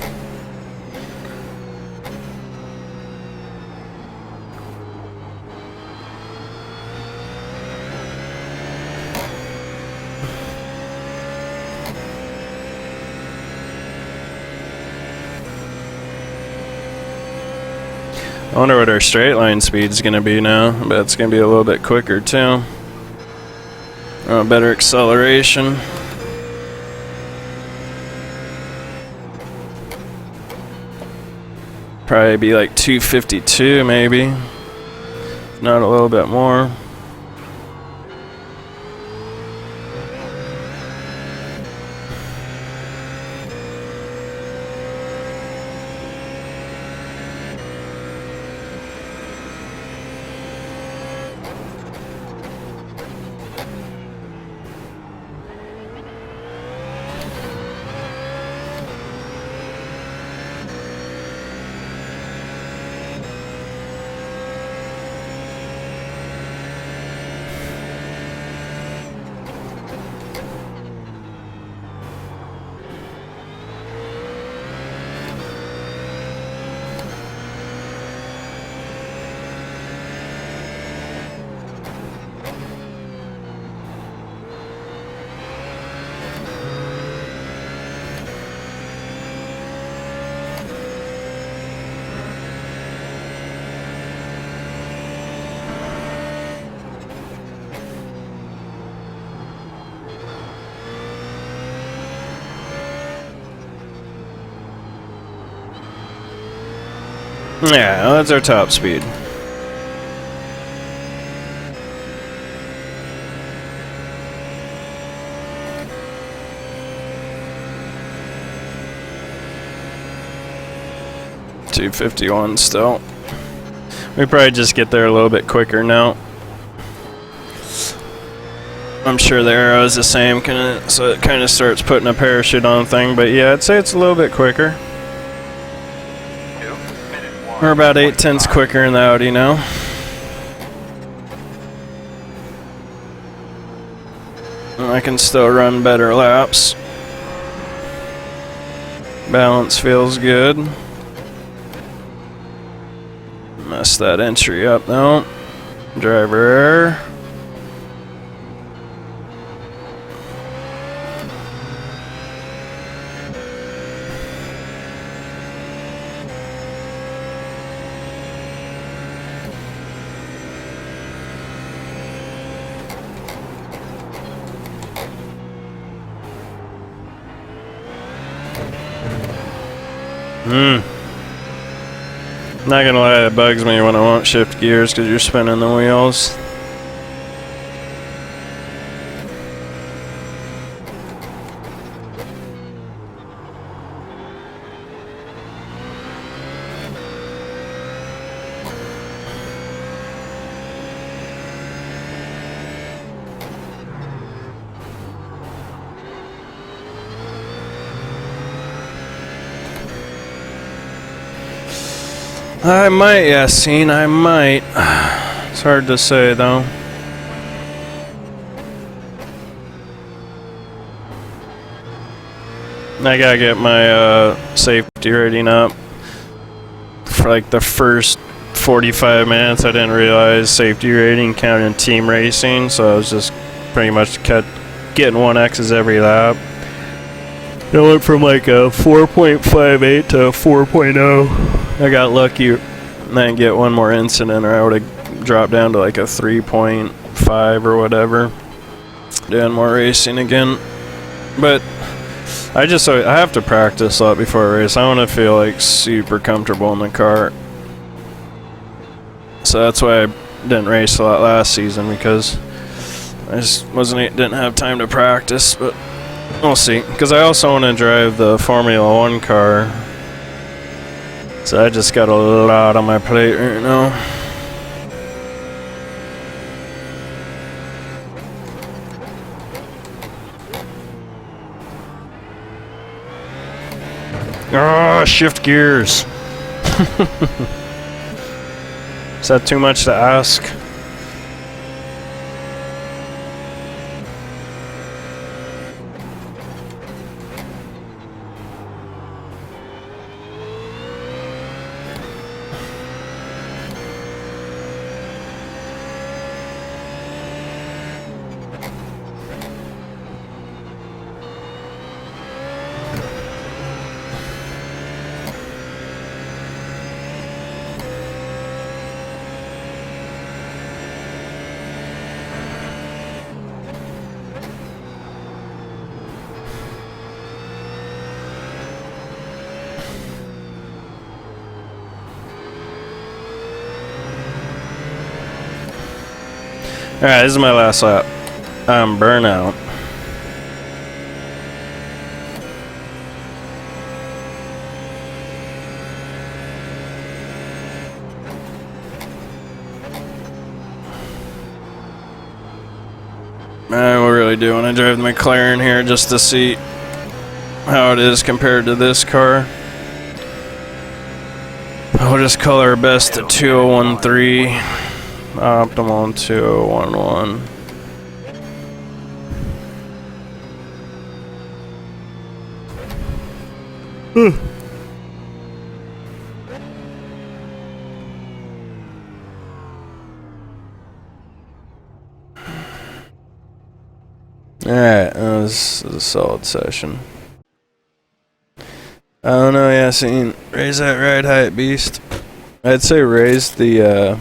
I wonder what our straight line speed's gonna be now. I bet it's gonna be a little bit quicker too. Better acceleration. Probably be like 252 maybe. Not a little bit more. Yeah, that's our top speed. $251 still. We probably just get there a little bit quicker now. I'm sure the arrow is the same, so it kind of starts putting a parachute on thing, but yeah, I'd say it's a little bit quicker. We're about 8/10 quicker in the Audi now. I can still run better laps. Balance feels good. Messed that entry up though. Driver error. Not gonna lie, it bugs me when I won't shift gears because you're spinning the wheels. I might, Yassine, I might. It's hard to say, though. I gotta get my safety rating up for like the first 45 minutes. I didn't realize safety rating counted team racing, so I was just pretty much kept getting 1X's every lap. It went from like a 4.58 to a 4.0. I got lucky and I didn't get one more incident, or I would have dropped down to like a 3.5 or whatever. Doing more racing again. But I have to practice a lot before I race. I want to feel like super comfortable in the car. So that's why I didn't race a lot last season, because I just didn't have time to practice. But we'll see, because I also want to drive the Formula 1 car. So I just got a lot on my plate right now. Oh, shift gears. Is that too much to ask? Alright, this is my last lap. I'm burnout. I really do want to drive the McLaren here just to see how it is compared to this car. I'll just call our best a 2013. Optimal 2011. Alright, this is a solid session. I don't know, Yassine. Raise that ride height, beast. I'd say raise the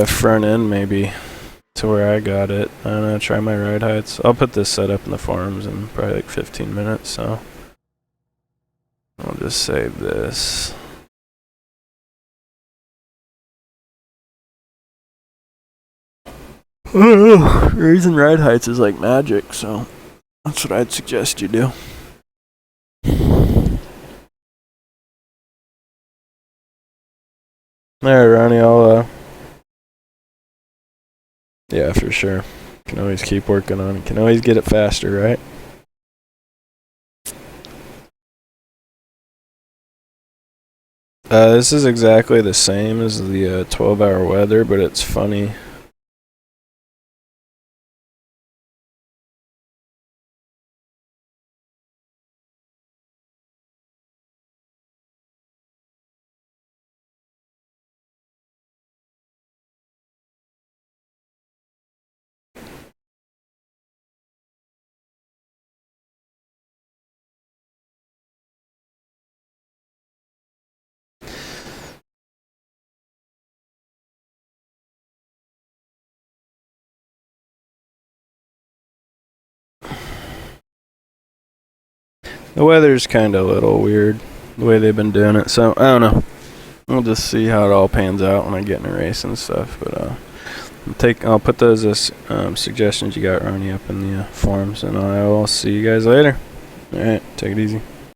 front end maybe to where I got it. I don't know, try my ride heights. I'll put this set up in the forums in probably like 15 minutes, so I'll just save this. I don't know, raising ride heights is like magic, so that's what I'd suggest you do. Alright, Ronnie, I'll yeah, for sure. Can always keep working on it. Can always get it faster, right? This is exactly the same as the 12-hour weather, but it's funny. The weather's kind of a little weird, the way they've been doing it, so I don't know. We'll just see how it all pans out when I get in a race and stuff, but I'll put those as suggestions you got, Ronnie, up in the forums, and I will see you guys later. Alright, take it easy.